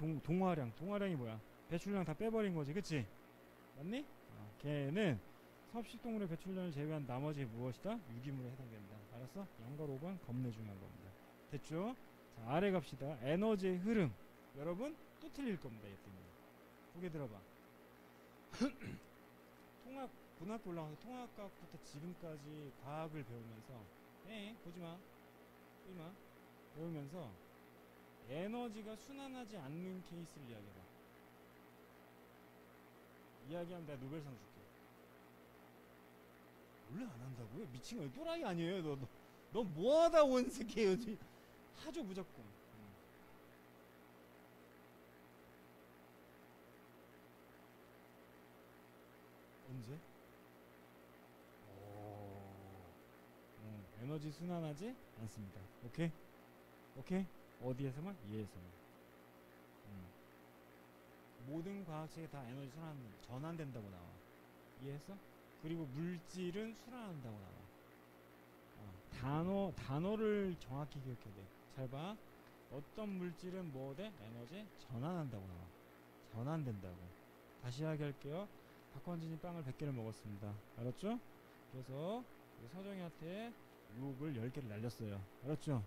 동화량이 뭐야? 배출량 다 빼버린 거지, 그치? 맞니? 걔는 섭식동물의 배출량을 제외한 나머지 무엇이다? 유기물에 해당된다. 알았어? 양과 5번 겁내 중요한 겁니다. 됐죠? 자, 아래 갑시다. 에너지의 흐름. 여러분 또 틀릴 겁니다. 얘 때문에. 보게 들어봐. 통합 고등학교 올라가서 통합과학부터 지금까지 과학을 배우면서 보지마 배우면서 에너지가 순환하지 않는 케이스를 이야기해봐. 이야기하면 내가 노벨상 줄게. 원래 안 한다고요? 미친 거야. 또라이 아니에요. 너 뭐하다 온 새끼예요. 하죠 무조건. 언제? 에너지 순환하지 않습니다. 오케이? 오케이? 어디에서만? 얘에서만. 모든 과학책에 다 에너지 전환된다고 나와. 이해했어? 그리고 물질은 순환한다고 나와. 단어를 정확히 기억해야 돼. 잘 봐. 어떤 물질은 뭐 돼? 에너지 전환한다고 나와. 전환된다고. 다시 이야기할게요. 박헌진이 빵을 100개를 먹었습니다. 알았죠? 그래서 서정이한테 욕을 10개를 날렸어요. 알았죠?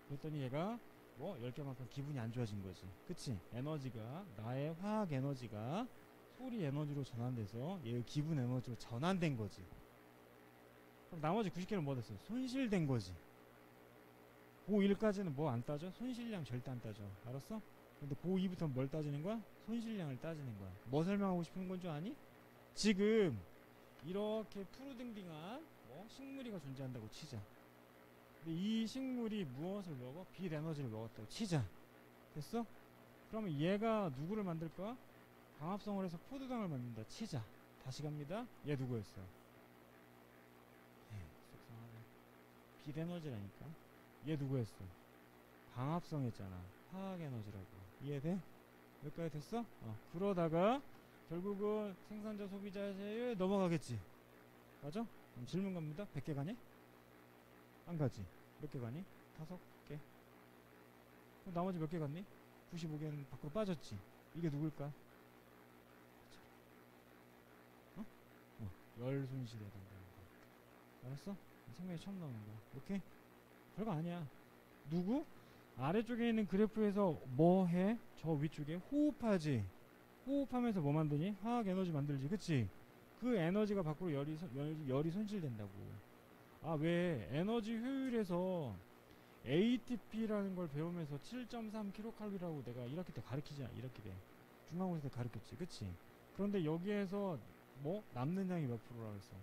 그랬더니 얘가 뭐 10개만큼 기분이 안 좋아진 거지. 그치? 에너지가, 나의 화학 에너지가 소리 에너지로 전환돼서 얘의 기분 에너지로 전환된 거지. 그럼 나머지 90개는 뭐 됐어? 손실된 거지. 고1까지는 뭐 안 따져? 손실량 절대 안 따져. 알았어? 근데 고2부터는 뭘 따지는 거야? 손실량을 따지는 거야. 뭐 설명하고 싶은 건 줄 아니? 지금 이렇게 푸르딩딩한 식물이가 존재한다고 치자. 근데 이 식물이 무엇을 먹어? 빛 에너지를 먹었다고 치자. 됐어? 그러면 얘가 누구를 만들 거야? 광합성을 해서 포도당을 만든다 치자. 다시 갑니다. 얘 누구였어? 속상하네. 빛 에너지라니까. 얘 누구였어? 광합성했잖아. 화학 에너지라고. 이해돼? 여기까지 됐어? 그러다가 결국은 생산자 소비자에 넘어가겠지. 맞아? 그럼 질문 갑니다. 100개 가니? 안 가지. 몇 개 가니? 5개. 그럼 나머지 몇 개 갔니? 95개는 밖으로 빠졌지. 이게 누굴까? 열 손실해야 된다는 거. 알았어? 생명이 처음 나오는 거야. 오케이? 별거 아니야. 누구? 아래쪽에 있는 그래프에서 뭐 해? 저 위쪽에 호흡하지. 호흡하면서 뭐 만드니? 화학 에너지 만들지. 그치? 그 에너지가 밖으로 열이 손실된다고. 왜 에너지 효율에서 ATP라는 걸 배우면서 7.3kcal라고 내가 1학기 때 가르치잖아. 1학기 때 중간고사 때 가르쳤지. 그치? 그런데 여기에서 뭐 남는 양이 몇 프로라고 했어?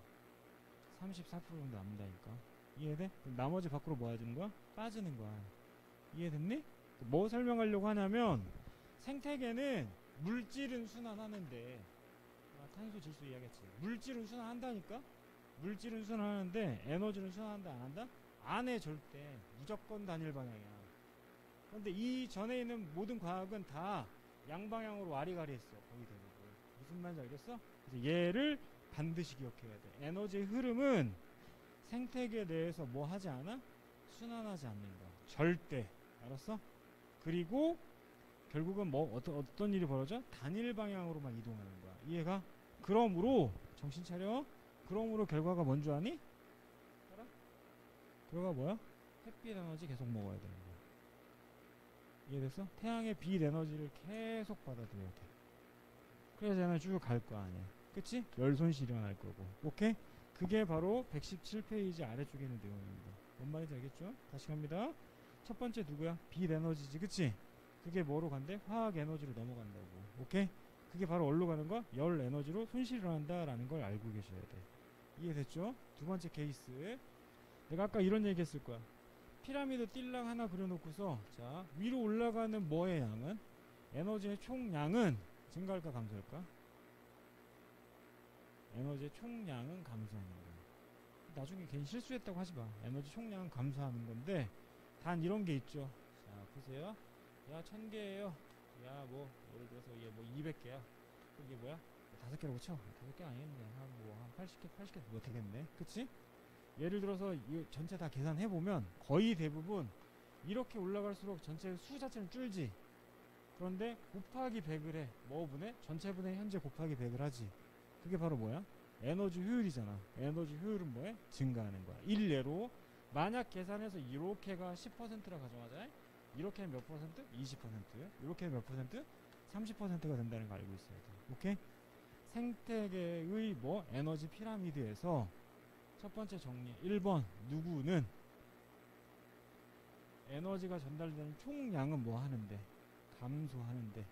34% 정도 남는다니까. 이해돼? 그럼 나머지 밖으로 뭐 해주는 거야? 빠지는 거야. 이해됐니? 뭐 설명하려고 하냐면 생태계는 물질은 순환하는데 탄소 질소 이야기했지. 물질은 순환한다니까? 물질은 순환하는데 에너지는 순환한다 안 한다? 안 해. 절대. 무조건 단일 방향이야. 그런데 이 전에 있는 모든 과학은 다 양방향으로 와리가리 했어. 거의 대부분. 무슨 말인지 알겠어? 그래서 얘를 반드시 기억해야 돼. 에너지의 흐름은 생태계 내에서 뭐 하지 않아? 순환하지 않는다. 절대. 알았어? 그리고 결국은 뭐 어떤 일이 벌어져? 단일 방향으로만 이동하는 거야. 이해가? 그러므로 정신 차려. 그러므로 결과가 뭔 줄 아니? 알아? 결과가 뭐야? 햇빛 에너지 계속 먹어야 되는 거야. 이해됐어? 태양의 빛 에너지를 계속 받아들여야 돼. 그래서 얘는 쭉 갈 거 아니야. 그치? 열 손실이 일어날 거고. 오케이? 그게 바로 117페이지 아래쪽에 있는 내용입니다. 뭔 말인지 알겠죠? 다시 갑니다. 첫 번째 누구야? 빛 에너지지. 그치? 그게 뭐로 간대? 화학 에너지로 넘어간다고. 오케이? 그게 바로 어디로 가는 거야? 열 에너지로 손실이 일어난다라는 걸 알고 계셔야 돼. 이해됐죠? 두 번째 케이스. 내가 아까 이런 얘기 했을 거야. 피라미드 띨랑 하나 그려놓고서 자 위로 올라가는 뭐의 양은? 에너지의 총량은 증가할까 감소할까? 에너지의 총량은 감소하는 거야. 나중에 괜히 실수했다고 하지마. 에너지 총량은 감소하는 건데 단 이런 게 있죠. 자 보세요. 야 1000개예요. 야 뭐 예를 들어서 얘 뭐 200개야. 이게 뭐야? 5개라고 쳐. 5개 아니겠네. 한 80개 뭐 되겠네. 그치? 예를 들어서 이 전체 다 계산해보면 거의 대부분 이렇게 올라갈수록 전체 수 자체는 줄지. 그런데 곱하기 100을 해. 뭐 분해? 전체분의 현재 곱하기 100을 하지. 그게 바로 뭐야? 에너지 효율이잖아. 에너지 효율은 뭐해? 증가하는 거야. 일례로 만약 계산해서 이렇게가 10%라 가정하자. 이렇게는 몇 퍼센트? 20%. 이렇게는 몇 퍼센트? 30%가 된다는 거 알고 있어야 돼. 오케이? 생태계의 뭐 에너지 피라미드에서 첫 번째 정리 1번 누구는 에너지가 전달되는 총량은 뭐 하는데 감소하는데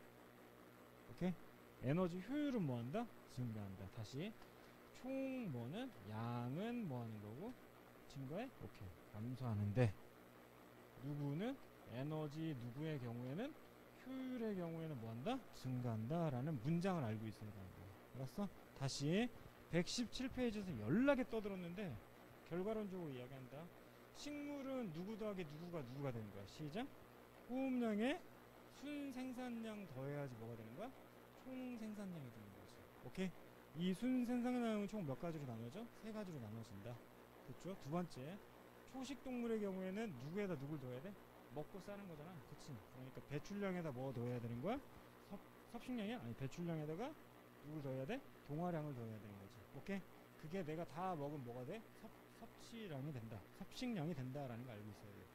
오케이 에너지 효율은 뭐 한다 증가한다 다시 총 뭐는 양은 뭐 하는 거고 증가해 오케이 감소하는데 누구는 에너지 누구의 경우에는 효율의 경우에는 뭐 한다 증가한다 라는 문장을 알고 있어야 되는 거야 알았어 다시 117페이지에서 연락에 떠들었는데 결과론적으로 이야기한다 식물은 누구 더하기 누구가 되는 거야 시작 호흡량에 순생산량 더해야지 뭐가 되는 거야 총 생산량이 되는 거지 오케이 이 순생산량은 총 몇 가지로 나눠져 세 가지로 나눠진다 됐죠 두 번째 초식 동물의 경우에는 누구에다 누굴 더해야 돼 먹고 싸는 거잖아 그치 그러니까 배출량에다 뭐 더해야 되는 거야 섭식량이야 아니 배출량에다가 누굴 더해야 돼 동화량을 더해야 되는 거지 오케이 그게 내가 다 먹으면 뭐가 돼 섭취량이 된다 섭식량이 된다라는 거 알고 있어야 돼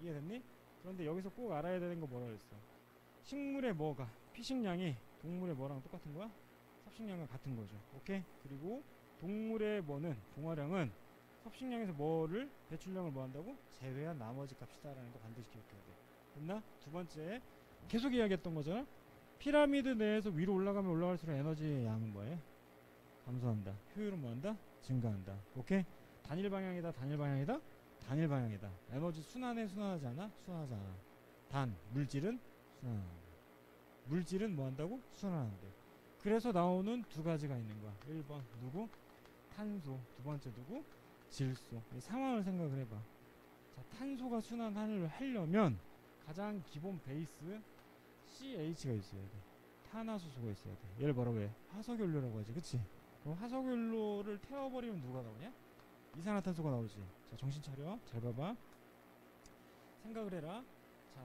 이해됐니 그런데 여기서 꼭 알아야 되는 거 뭐라 그랬어 식물의 뭐가 피식량이 동물의 뭐랑 똑같은 거야 섭식량과 같은 거죠 오케이 그리고 동물의 뭐는 동화량은 섭식량에서 뭐를 배출량을 뭐 한다고 제외한 나머지 값이다라는 거 반드시 기억해야 돼 됐나 두 번째 계속 이야기했던 거잖아 피라미드 내에서 위로 올라가면 올라갈수록 에너지의 양은 뭐해 감소한다 효율은 뭐한다 증가한다 오케이 단일 방향이다 에너지 순환해 순환하지 않아 순환하지 않아 단 물질은 순환한다 물질은 뭐한다고 순환한대 그래서 나오는 두 가지가 있는 거야 1번 누구 탄소 두 번째 누구 질소 이 상황을 생각을 해봐 자 탄소가 순환을 하려면 가장 기본 베이스 CH가 있어야 돼 탄화수소가 있어야 돼 얘를 뭐라고 해 화석연료라고 하지 그치 그럼 화석연료를 태워버리면 누가 나오냐 이산화탄소가 나오지 자 정신 차려 잘 봐봐 생각을 해라 자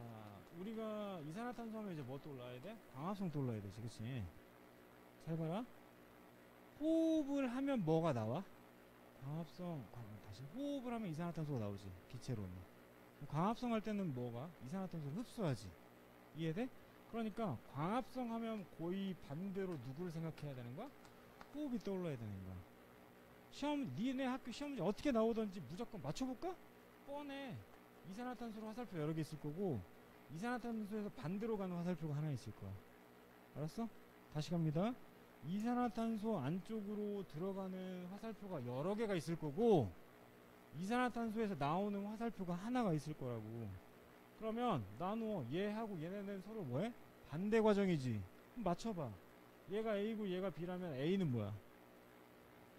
우리가 이산화탄소 하면 이제 뭐 또 올라야 돼 광합성 또 올라야 되지 그치 잘 봐라 호흡을 하면 뭐가 나와 광합성 다시 호흡을 하면 이산화탄소가 나오지 기체로는 광합성 할 때는 뭐가 이산화탄소를 흡수하지 이해돼? 그러니까 광합성 하면 거의 반대로 누구를 생각해야 되는 거야? 호흡이 떠올라야 되는 거야 니네 학교 시험 문제 어떻게 나오던지 무조건 맞춰볼까? 뻔해 이산화탄소로 화살표 여러 개 있을 거고 이산화탄소에서 반대로 가는 화살표가 하나 있을 거야 알았어? 다시 갑니다 이산화탄소 안쪽으로 들어가는 화살표가 여러 개가 있을 거고 이산화탄소에서 나오는 화살표가 하나가 있을 거라고 그러면 나누어 얘하고 얘네는 서로 뭐해? 반대 과정이지 그럼 맞춰봐 얘가 A고 얘가 B라면 A는 뭐야?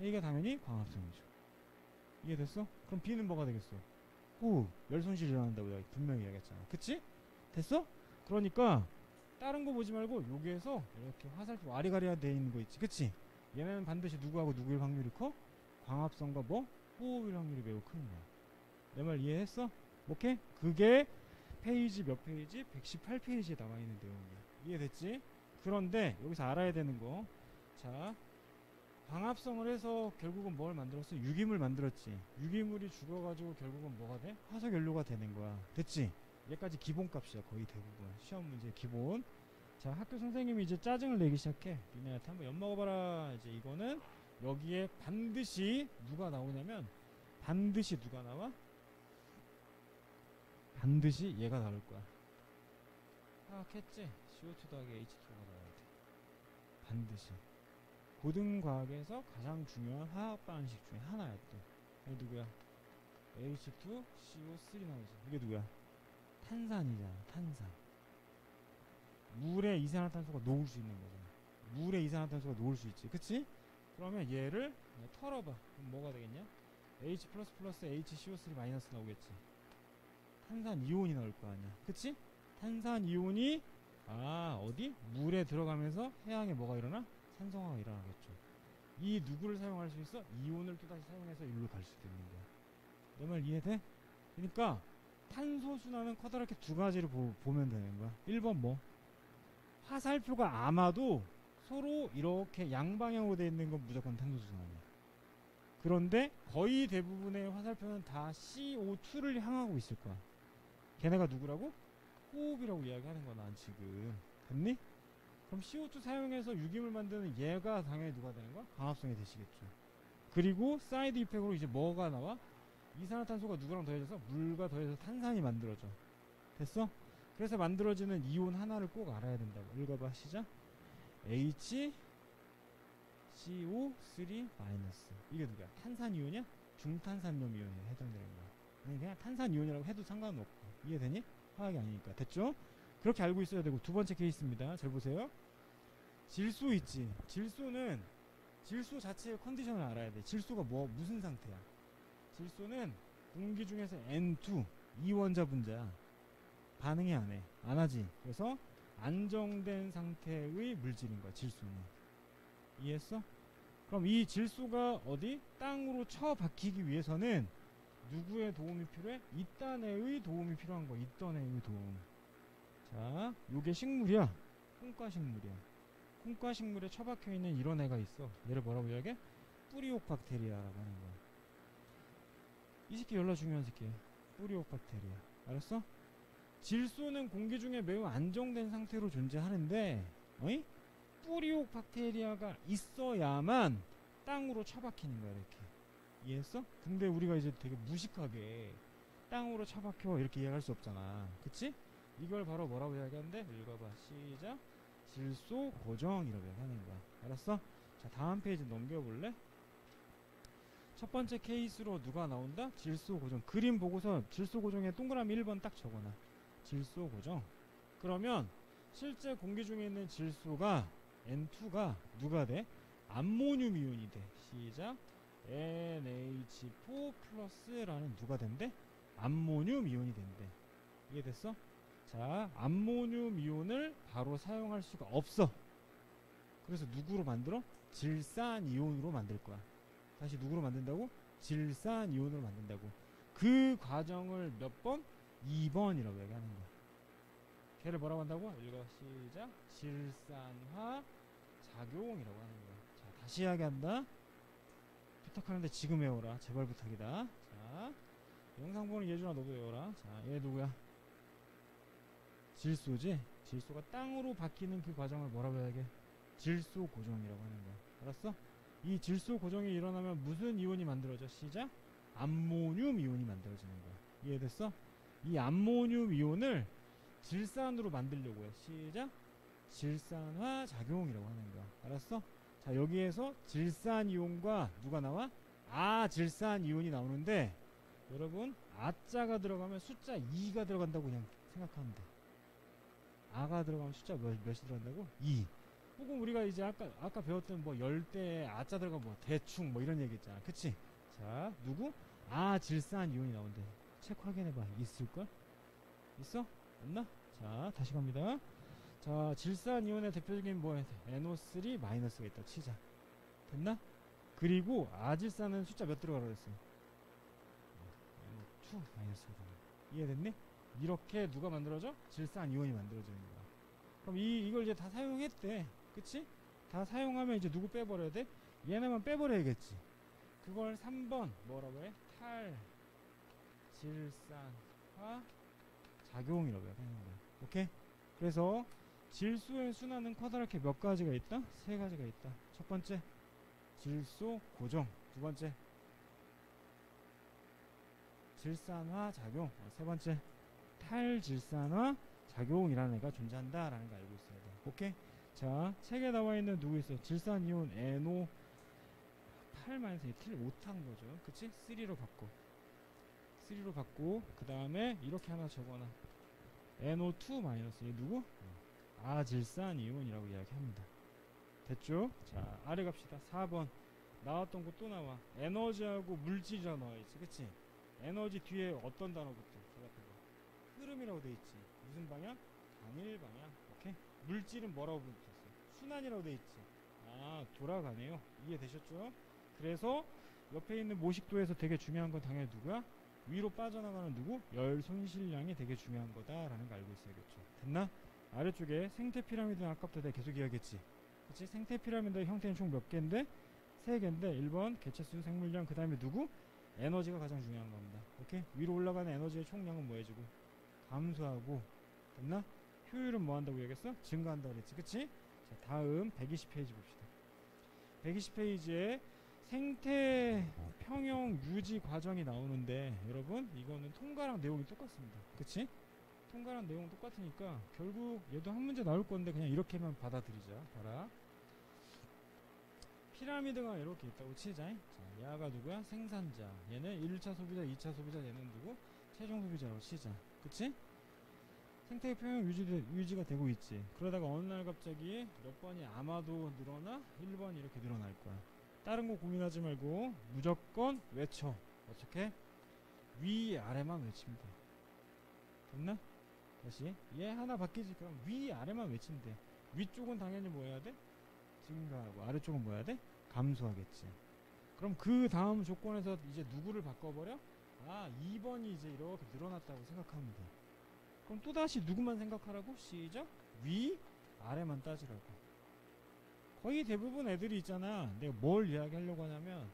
A가 당연히 광합성이죠 이해됐어? 그럼 B는 뭐가 되겠어? 호흡, 열손실 일어난다고 내가 분명히 이야기했잖아 그치? 됐어? 그러니까 다른 거 보지 말고 여기에서 이렇게 화살표 아리가리가 돼 있는 거 있지 그치? 얘네는 반드시 누구하고 누구일 확률이 커? 광합성과 뭐? 호흡일 확률이 매우 큰 거야 내 말 이해했어? 오케이? 그게 페이지 몇 페이지? 118페이지에 나와 있는 내용이야 이해됐지? 그런데 여기서 알아야 되는 거 자 광합성을 해서 결국은 뭘 만들었어? 유기물 만들었지 유기물이 죽어가지고 결국은 뭐가 돼? 화석연료가 되는 거야 됐지? 얘까지 기본값이야 거의 대부분 시험 문제 기본 자 학교 선생님이 이제 짜증을 내기 시작해 니네한테 한번 엿먹어봐라 이제 이거는 여기에 반드시 누가 나오냐면 반드시 누가 나와? 반드시 얘가 나올 거야 파악했지? CO2 더하기 H2가 나와야 돼 반드시 고등 과학에서 가장 중요한 화학 방식 중에 하나야 또 이게 누구야? H2, CO3 나오지 이게 누구야? 탄산이잖아 탄산 물에 이산화탄소가 녹을 수 있는 거잖아 물에 이산화탄소가 녹을 수 있지 그치? 그러면 얘를 털어봐 그럼 뭐가 되겠냐? H++ HCO3 마이너스 나오겠지 탄산 이온이 나올 거 아니야 그치? 탄산 이온이 어디? 물에 들어가면서 해양에 뭐가 일어나? 산성화가 일어나겠죠 이 누구를 사용할 수 있어? 이온을 또다시 사용해서 일로 갈 수도 있는 거야 내 말 이해돼? 그러니까 탄소 순환은 커다랗게 두 가지를 보면 되는 거야 1번 뭐? 화살표가 아마도 서로 이렇게 양방향으로 되어 있는 건 무조건 탄소 순환이야 그런데 거의 대부분의 화살표는 다 CO2를 향하고 있을 거야 걔네가 누구라고? 호흡이라고 이야기하는 거야 난 지금 됐니? 그럼 CO2 사용해서 유기물 만드는 얘가 당연히 누가 되는 거야? 광합성이 되시겠죠. 그리고 사이드 이펙트로 이제 뭐가 나와? 이산화탄소가 누구랑 더해져서 물과 더해져서 탄산이 만들어져. 됐어? 그래서 만들어지는 이온 하나를 꼭 알아야 된다고. 읽어봐 시작. HCO3- 이게 누구야? 탄산이온이야? 중탄산염 이온에 해당되는 거야. 그냥 탄산이온이라고 해도 상관은 없고. 이해되니? 화학이 아니니까. 됐죠? 그렇게 알고 있어야 되고. 두 번째 케이스입니다. 잘 보세요. 질소 있지. 질소는 질소 자체의 컨디션을 알아야 돼. 질소가 무슨 상태야? 질소는 공기 중에서 N2 이원자 분자야. 반응이 안 해. 안 하지. 그래서 안정된 상태의 물질인 거야. 질소는. 이해했어? 그럼 이 질소가 어디? 땅으로 쳐박히기 위해서는 누구의 도움이 필요해? 이딴애의 도움이 필요한 거야. 이딴애의 도움. 자, 요게 식물이야. 콩과식물이야. 콩과식물에 처박혀 있는 이런 애가 있어. 얘를 뭐라고 이야기해? 뿌리옥 박테리아라고 하는 거야. 이 새끼 연락 중요한 새끼야. 뿌리옥 박테리아. 알았어? 질소는 공기 중에 매우 안정된 상태로 존재하는데, 어이? 뿌리옥 박테리아가 있어야만 땅으로 처박히는 거야. 이렇게. 이해했어? 근데 우리가 이제 되게 무식하게 땅으로 처박혀 이렇게 이해할 수 없잖아. 그치? 이걸 바로 뭐라고 이야기하는데? 읽어봐. 시작. 질소 고정이라고 하는 거야. 알았어? 자, 다음 페이지 넘겨볼래? 첫 번째 케이스로 누가 나온다? 질소 고정. 그림 보고서 질소 고정에 동그라미 1번 딱 적어놔. 질소 고정. 그러면 실제 공기 중에 있는 질소가 N2가 누가 돼? 암모늄 이온이 돼. 시작. NH4 플러스라는 누가 된대? 암모늄 이온이 된대. 이해됐어? 자, 암모늄 이온을 바로 사용할 수가 없어. 그래서 누구로 만들어? 질산 이온으로 만들 거야. 다시 누구로 만든다고? 질산 이온으로 만든다고. 그 과정을 몇 번? 2번이라고 얘기하는 거야. 걔를 뭐라고 한다고? 읽어. 시작. 질산화 작용이라고 하는 거야. 자, 다시 이야기한다. 부탁하는데 지금 외워라. 제발 부탁이다. 자, 영상 보는 예준아 너도 외워라. 자, 얘 누구야? 질소지? 질소가 땅으로 바뀌는 그 과정을 뭐라고 해야게? 질소 고정이라고 하는 거야. 알았어? 이 질소 고정이 일어나면 무슨 이온이 만들어져? 시작. 암모늄 이온이 만들어지는 거야. 이해됐어? 이 암모늄 이온을 질산으로 만들려고 해. 시작. 질산화 작용이라고 하는 거야. 알았어? 자, 여기에서 질산 이온과 누가 나와? 아질산 이온이 나오는데, 여러분 아자가 들어가면 숫자 2가 들어간다고 그냥 생각하면 돼. 아가 들어가면 숫자 몇이 들어간다고? 2. 혹은 우리가 이제 아까 배웠던 뭐 열대에 아자 들어가면 뭐 대충 뭐 이런 얘기 있잖아. 그치? 자, 누구? 아질산 이온이 나온대. 책 확인해봐. 있을걸? 있어? 없나? 자, 다시 갑니다. 자, 질산 이온의 대표적인 뭐 NO3 마이너스가 있다 치자. 됐나? 그리고 아질산은 숫자 몇 들어가라고 그랬어? NO2 마이너스가 들어가. 이해됐니? 이렇게 누가 만들어져? 질산 이온이 만들어지는 거야. 그럼 이걸 이제 다 사용했대. 그치? 다 사용하면 이제 누구 빼버려야 돼? 얘네만 빼버려야겠지. 그걸 3번 뭐라고 해? 탈질산화 작용이라고 하는 거야. 오케이? 그래서 질소의 순환은 커다랗게 몇 가지가 있다? 세 가지가 있다. 첫 번째 질소 고정. 두 번째 질산화 작용. 세 번째 탈질산화 작용이라는 애가 존재한다라는 거 알고 있어야 돼. 오케이? 자, 책에 나와 있는 누구 있어? 질산이온 NO 8-1 틀 못한 거죠. 그치? 3로 바꿔. 그 다음에 이렇게 하나 적어놔. NO2- 얘 누구? 아질산 이온이라고 이야기합니다. 됐죠? 자, 아래 갑시다. 4번 나왔던 거 또 나와. 에너지하고 물질이라고 나와있지. 그치? 에너지 뒤에 어떤 단어 붙어? 흐름이라고 돼 있지. 무슨 방향? 단일 방향. 오케이? 물질은 뭐라고 붙었어? 순환이라고 돼 있지. 아, 돌아가네요. 이해되셨죠? 그래서 옆에 있는 모식도에서 되게 중요한 건 당연히 누구야? 위로 빠져나가는 누구? 열 손실량이 되게 중요한 거다라는 거 알고 있어야겠죠. 됐나? 아래쪽에 생태 피라미드는 아까부터 내가 계속 이야기했지. 그치? 생태 피라미드 형태는 총 몇 개인데? 3개인데 1번 개체수 생물량, 그 다음에 누구? 에너지가 가장 중요한 겁니다. 오케이? 위로 올라가는 에너지의 총량은 뭐해지고 감소하고. 됐나? 효율은 뭐 한다고 얘기했어? 증가한다고 그랬지. 그치? 자, 다음 120페이지 봅시다. 120페이지에 생태 평형 유지 과정이 나오는데 여러분 이거는 통과랑 내용이 똑같습니다. 그치? 통과랑 내용 똑같으니까 결국 얘도 한 문제 나올 건데 그냥 이렇게만 받아들이자. 봐라. 피라미드가 이렇게 있다고 치자. 자, 야가 누구야? 생산자. 얘는 1차 소비자, 2차 소비자. 얘는 누구? 최종 소비자라고 치자. 그치? 생태 평형 유지가 되고 있지. 그러다가 어느 날 갑자기 몇 번이 아마도 늘어나? 1번이 이렇게 늘어날 거야. 다른 거 고민하지 말고 무조건 외쳐. 어떻게? 위 아래만 외치면 돼. 됐나? 다시 얘 하나 바뀌지. 그럼 위 아래만 외치면 돼. 위쪽은 당연히 뭐 해야 돼? 증가하고 아래쪽은 뭐 해야 돼? 감소하겠지. 그럼 그 다음 조건에서 이제 누구를 바꿔버려? 아 2번이 이제 이렇게 늘어났다고 생각하면 돼. 그럼 또다시 누구만 생각하라고? 시작. 위 아래만 따지라고. 거의 대부분 애들이 있잖아. 내가 뭘 이야기하려고 하냐면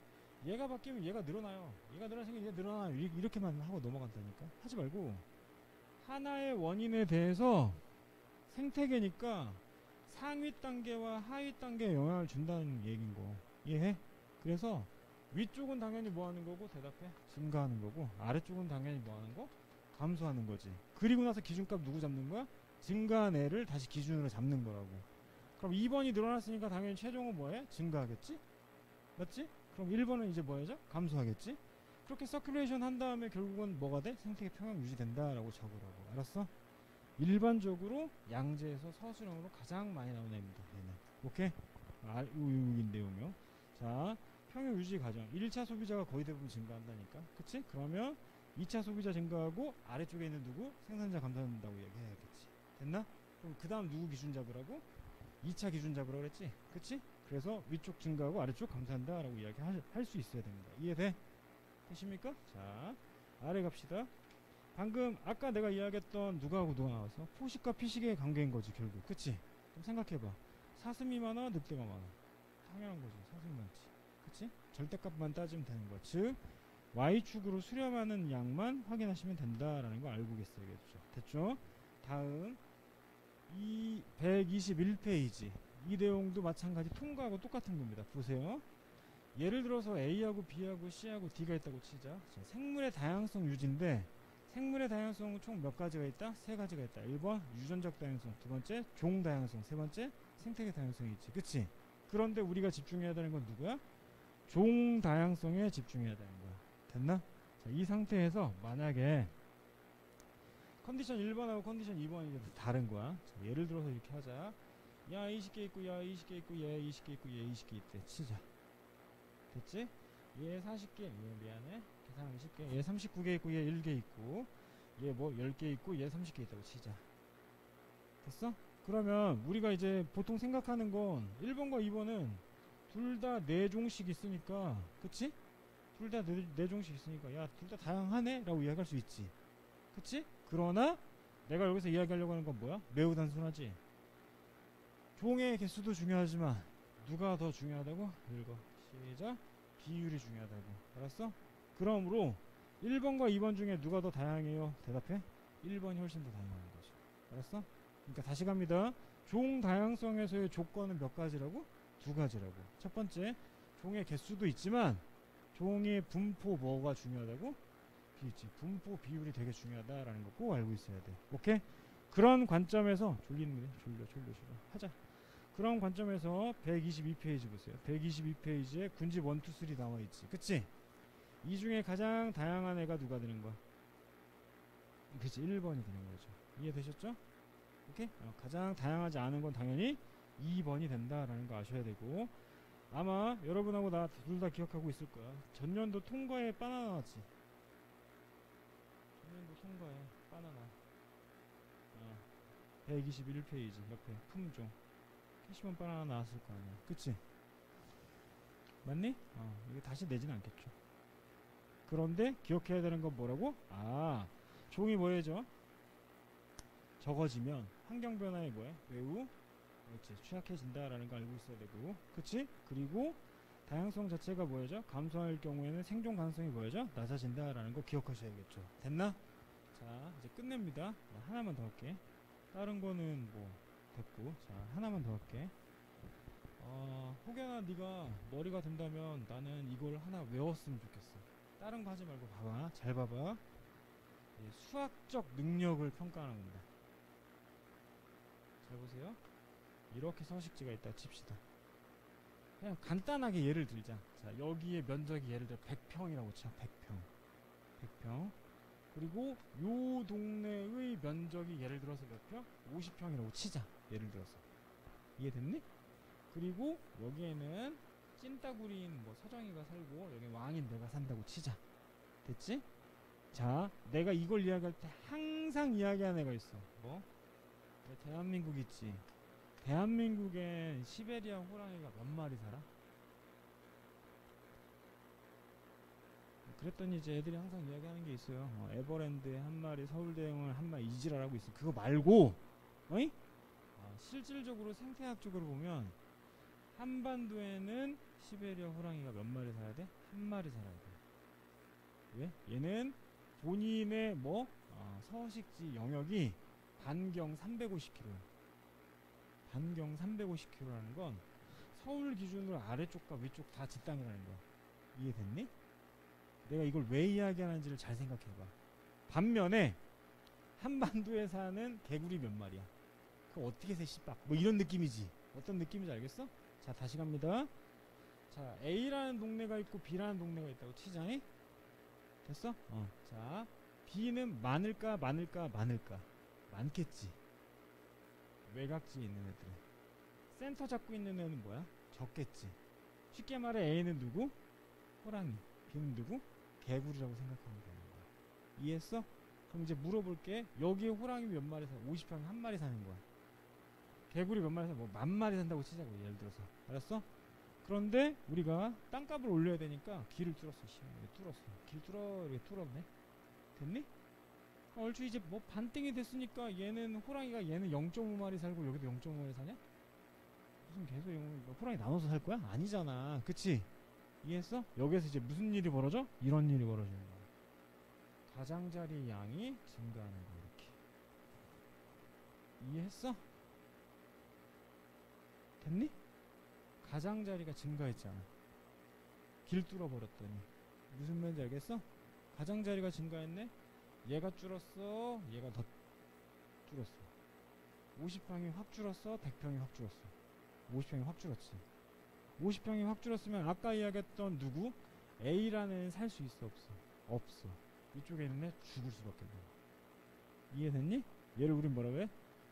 얘가 바뀌면 얘가 늘어나요. 얘가 늘어나면 얘 늘어나요. 이렇게만 하고 넘어간다니까. 하지 말고 하나의 원인에 대해서 생태계니까 상위 단계와 하위 단계에 영향을 준다는 얘기인 거. 이해해? 그래서 위쪽은 당연히 뭐 하는 거고 대답해? 증가하는 거고 아래쪽은 당연히 뭐 하는 거? 감소하는 거지. 그리고 나서 기준값 누구 잡는 거야? 증가한 애를 다시 기준으로 잡는 거라고. 그럼 2번이 늘어났으니까 당연히 최종은 뭐해? 증가하겠지? 맞지? 그럼 1번은 이제 뭐 해죠? 감소하겠지? 그렇게 서큘레이션 한 다음에 결국은 뭐가 돼? 생태계 평형 유지된다라고 적으라고. 알았어? 일반적으로 양재에서 서술형으로 가장 많이 나오는 애입니다. 얘는. 오케이? 우유인데요명. 자, 평형 유지 과정. 1차 소비자가 거의 대부분 증가한다니까. 그치? 그러면 2차 소비자 증가하고 아래쪽에 있는 누구? 생산자 감소한다고 얘기해야겠지. 됐나? 그럼 그 다음 누구 기준 잡으라고? 2차 기준 잡으라고 그랬지? 그치? 그래서 위쪽 증가하고 아래쪽 감소한다 라고 이야기할 수 있어야 됩니다. 이해돼? 되십니까? 자, 아래 갑시다. 방금 아까 내가 이야기했던 누가하고 누가 나와서 포식과 피식의 관계인 거지 결국. 그치? 좀 생각해봐. 사슴이 많아? 늑대가 많아? 당연한 거지. 사슴이 많지. 그치? 절대값만 따지면 되는 거야. 즉 Y축으로 수렴하는 양만 확인하시면 된다라는 거 알고 계셔야겠죠. 됐죠? 다음 121페이지. 이 내용도 마찬가지 통과하고 똑같은 겁니다. 보세요. 예를 들어서 A하고 B하고 C하고 D가 있다고 치자. 자, 생물의 다양성 유지인데 생물의 다양성은 총 몇 가지가 있다? 세 가지가 있다. 1번 유전적 다양성, 두 번째 종 다양성, 세 번째 생태계 다양성이 있지. 그치? 그런데 우리가 집중해야 되는 건 누구야? 종 다양성에 집중해야 되는 거야. 됐나? 자, 이 상태에서 만약에 컨디션 1번하고 컨디션 2번이 다른 거야. 자, 예를 들어서 이렇게 하자. 야 20개 있고 야 20개 있고 얘 20개 있고 얘 20개 있대. 치자. 됐지? 얘 40개, 얘 미안해. 계산하기 쉽게. 얘 39개 있고 얘 1개 있고 얘 뭐 10개 있고 얘 30개 있다고 치자. 됐어? 그러면 우리가 이제 보통 생각하는 건 1번과 2번은 둘 다 4종씩 있으니까, 그치? 둘 다 4종씩 있으니까 야 둘 다 다양하네? 라고 이야기할 수 있지. 그치? 그러나 내가 여기서 이야기하려고 하는 건 뭐야? 매우 단순하지. 종의 개수도 중요하지만 누가 더 중요하다고? 읽어. 시작. 비율이 중요하다고. 알았어? 그러므로 1번과 2번 중에 누가 더 다양해요? 대답해. 1번이 훨씬 더 다양한 거죠. 알았어? 그러니까 다시 갑니다. 종 다양성에서의 조건은 몇 가지라고? 두 가지라고. 첫 번째, 종의 개수도 있지만 종의 분포 뭐가 중요하다고? 비율. 분포 비율이 되게 중요하다라는 거 꼭 알고 있어야 돼. 오케이? 그런 관점에서 졸리는 졸려 하자. 그런 관점에서 122페이지 보세요. 122페이지에 군집 1, 2, 3 나와있지. 그치? 이 중에 가장 다양한 애가 누가 되는 거야? 그치? 1번이 되는 거죠. 이해되셨죠? 오케이? 가장 다양하지 않은 건 당연히 2번이 된다라는 거 아셔야 되고, 아마 여러분하고 나 둘 다 기억하고 있을 거야. 전년도 통과에 바나나 나왔지. 전년도 통과에 바나나. 121페이지 옆에 품종. 캐시먼 바나나 나왔을 거 아니야. 그치? 맞니? 이거 다시 내진 않겠죠. 그런데 기억해야 되는 건 뭐라고? 종이 뭐해져? 적어지면 환경변화에 뭐해? 매우 그렇지, 취약해진다라는 거 알고 있어야 되고, 그치? 그리고 다양성 자체가 뭐해져? 감소할 경우에는 생존 가능성이 뭐해져? 낮아진다라는 거 기억하셔야겠죠. 됐나? 자, 이제 끝냅니다. 하나만 더 할게. 다른 거는 뭐 됐고, 자, 하나만 더 할게. 혹여나 네가 머리가 된다면 나는 이걸 하나 외웠으면 좋겠어. 다른 거 하지 말고 봐봐. 잘 봐봐. 이 수학적 능력을 평가하는 겁니다. 잘 보세요. 이렇게 서식지가 있다 칩시다. 그냥 간단하게 예를 들자. 자, 여기에 면적이 예를 들어 100평이라고 쳐. 100평. 100평. 그리고 요 동네의 면적이 예를 들어서 몇 평? 50평이라고 치자. 예를 들어서. 이해됐니? 그리고 여기에는 찐따구리인 뭐 서정이가 살고 여기 왕인 내가 산다고 치자. 됐지? 자, 내가 이걸 이야기할 때 항상 이야기하는 애가 있어. 뭐? 대한민국 있지. 대한민국엔 시베리아 호랑이가 몇 마리 살아? 그랬더니 이제 애들이 항상 이야기하는 게 있어요. 에버랜드에 한 마리, 서울대공원 한 마리 이지라라고 있어. 그거 말고, 어이? 실질적으로 생태학적으로 보면 한반도에는 시베리아 호랑이가 몇 마리 살아야 돼? 한 마리 살아야 돼. 왜? 얘는 본인의 서식지 영역이 반경 350km. 반경 350km라는 건 서울 기준으로 아래쪽과 위쪽 다 지 땅이라는 거야. 이해됐니? 내가 이걸 왜 이야기하는지를 잘 생각해봐. 반면에 한반도에 사는 개구리 몇 마리야? 그거 어떻게 세 씨밥? 뭐 이런 느낌이지. 어떤 느낌인지 알겠어? 자, 다시 갑니다. 자, A라는 동네가 있고 B라는 동네가 있다고 치자니? 됐어? 자, B는 많을까 많을까 많을까? 많겠지. 외곽지에 있는 애들은. 센터 잡고 있는 애는 뭐야? 적겠지. 쉽게 말해 A는 누구? 호랑이. B는 누구? 개구리라고 생각하면 되는 거야. 이해했어? 그럼 이제 물어볼게. 여기에 호랑이 몇 마리 사? 50평에 한 마리 사는 거야. 개구리 몇 마리 사? 뭐 10,000마리 산다고 치자고, 예를 들어서. 알았어? 그런데 우리가 땅값을 올려야 되니까 길을 뚫었어. 뚫었어. 길 이렇게 뚫었네. 됐니? 얼추 이제 뭐 반땡이 됐으니까 얘는 호랑이가 얘는 0.5마리 살고 여기도 0.5마리 사냐? 무슨 계속 호랑이 나눠서 살 거야? 아니잖아. 그치? 이해했어? 여기에서 이제 무슨 일이 벌어져? 이런 일이 벌어지는 거야. 가장자리 양이 증가하는 거야. 이렇게. 이해했어? 됐니? 가장자리가 증가했잖아. 길 뚫어버렸더니. 무슨 말인지 알겠어? 가장자리가 증가했네? 얘가 줄었어. 얘가 더 줄었어. 50평이 확 줄었어. 100평이 확 줄었어. 50평이 확 줄었지. 50평이 확 줄었으면 아까 이야기했던 누구? A라는 살 수 있어 없어? 없어. 이쪽에 있는 애 죽을 수밖에 없어. 이해됐니? 얘를 우린 뭐라고 해?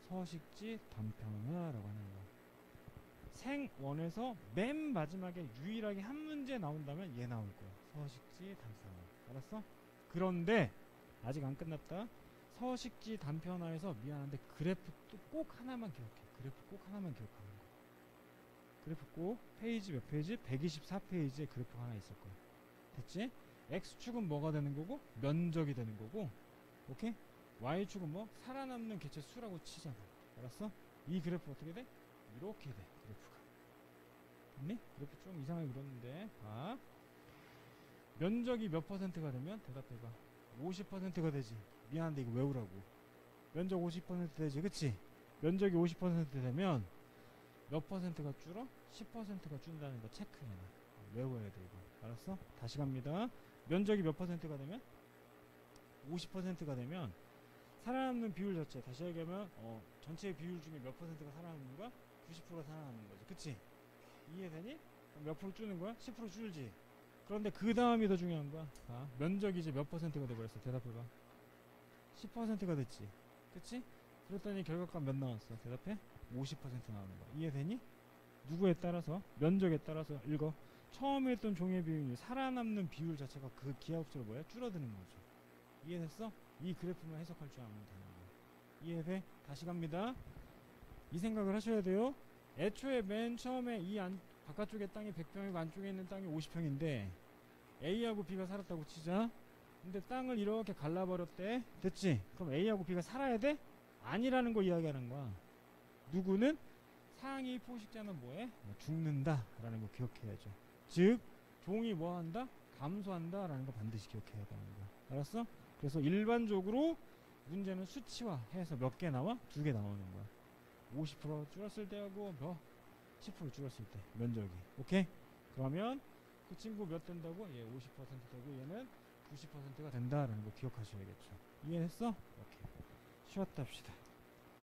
서식지 단편화라고 하는 거야. 생원에서 맨 마지막에 유일하게 한 문제 나온다면 얘 나올 거야. 서식지 단편화. 알았어? 그런데 아직 안 끝났다. 서식지 단편화에서 미안한데 그래프 또 꼭 하나만 기억해. 그래프 꼭 하나만 기억하는 거야. 그래프 꼭 페이지 몇 페이지? 124페이지에 그래프 하나 있을 거야. 됐지? X축은 뭐가 되는 거고? 면적이 되는 거고. 오케이? Y축은 뭐? 살아남는 개체 수라고 치잖아. 알았어? 이 그래프 어떻게 돼? 이렇게 돼. 그래프가. 됐니? 그래프 좀 이상하게 그렸는데. 봐. 면적이 몇 퍼센트가 되면? 대답해봐. 50%가 되지. 미안한데 이거 외우라고. 면적 50% 되지. 그치? 면적이 50% 되면 몇 퍼센트가 줄어? 10%가 준다는 거 체크해놔. 외워야 돼 이거. 알았어? 다시 갑니다. 면적이 몇 퍼센트가 되면? 50%가 되면 살아남는 비율 자체, 다시 얘기하면 전체 비율 중에 몇 퍼센트가 살아남는 거야? 90%가 살아남는 거지. 그치? 이해되니? 그럼 몇 프로 줄는 거야? 10% 줄지. 그런데 그 다음이 더 중요한 거야. 면적이 이제 몇 퍼센트가 돼버렸어? 대답해봐. 10%가 됐지. 그치? 그랬더니 결과값 몇 나왔어? 대답해? 50% 나오는 거야. 이해되니? 누구에 따라서? 면적에 따라서 읽어. 처음에 했던 종의 비율이 살아남는 비율 자체가 그 기하급수로 뭐야? 줄어드는 거죠. 이해됐어? 이 그래프만 해석할 줄 알면 되는 거야. 이해돼? 다시 갑니다. 이 생각을 하셔야 돼요. 애초에 맨 처음에 이 바깥쪽에 땅이 100평이고 안쪽에 있는 땅이 50평인데 A하고 B가 살았다고 치자. 근데 땅을 이렇게 갈라버렸대. 됐지? 그럼 A하고 B가 살아야 돼? 아니라는 거 이야기하는 거야. 누구는? 상위 포식자는 뭐해? 죽는다 라는 거 기억해야죠. 즉 종이 뭐한다? 감소한다 라는 거 반드시 기억해야 되는 거야. 알았어? 그래서 일반적으로 문제는 수치화해서 몇 개 나와? 2개 나오는 거야. 50% 줄었을 때하고 10% 줄었을 때 면적이. 오케이? 그러면 그 친구 몇 된다고? 얘 50% 되고 얘는 90%가 된다라는 거 기억하셔야겠죠. 이해했어? 오케이. 쉬었다 합시다.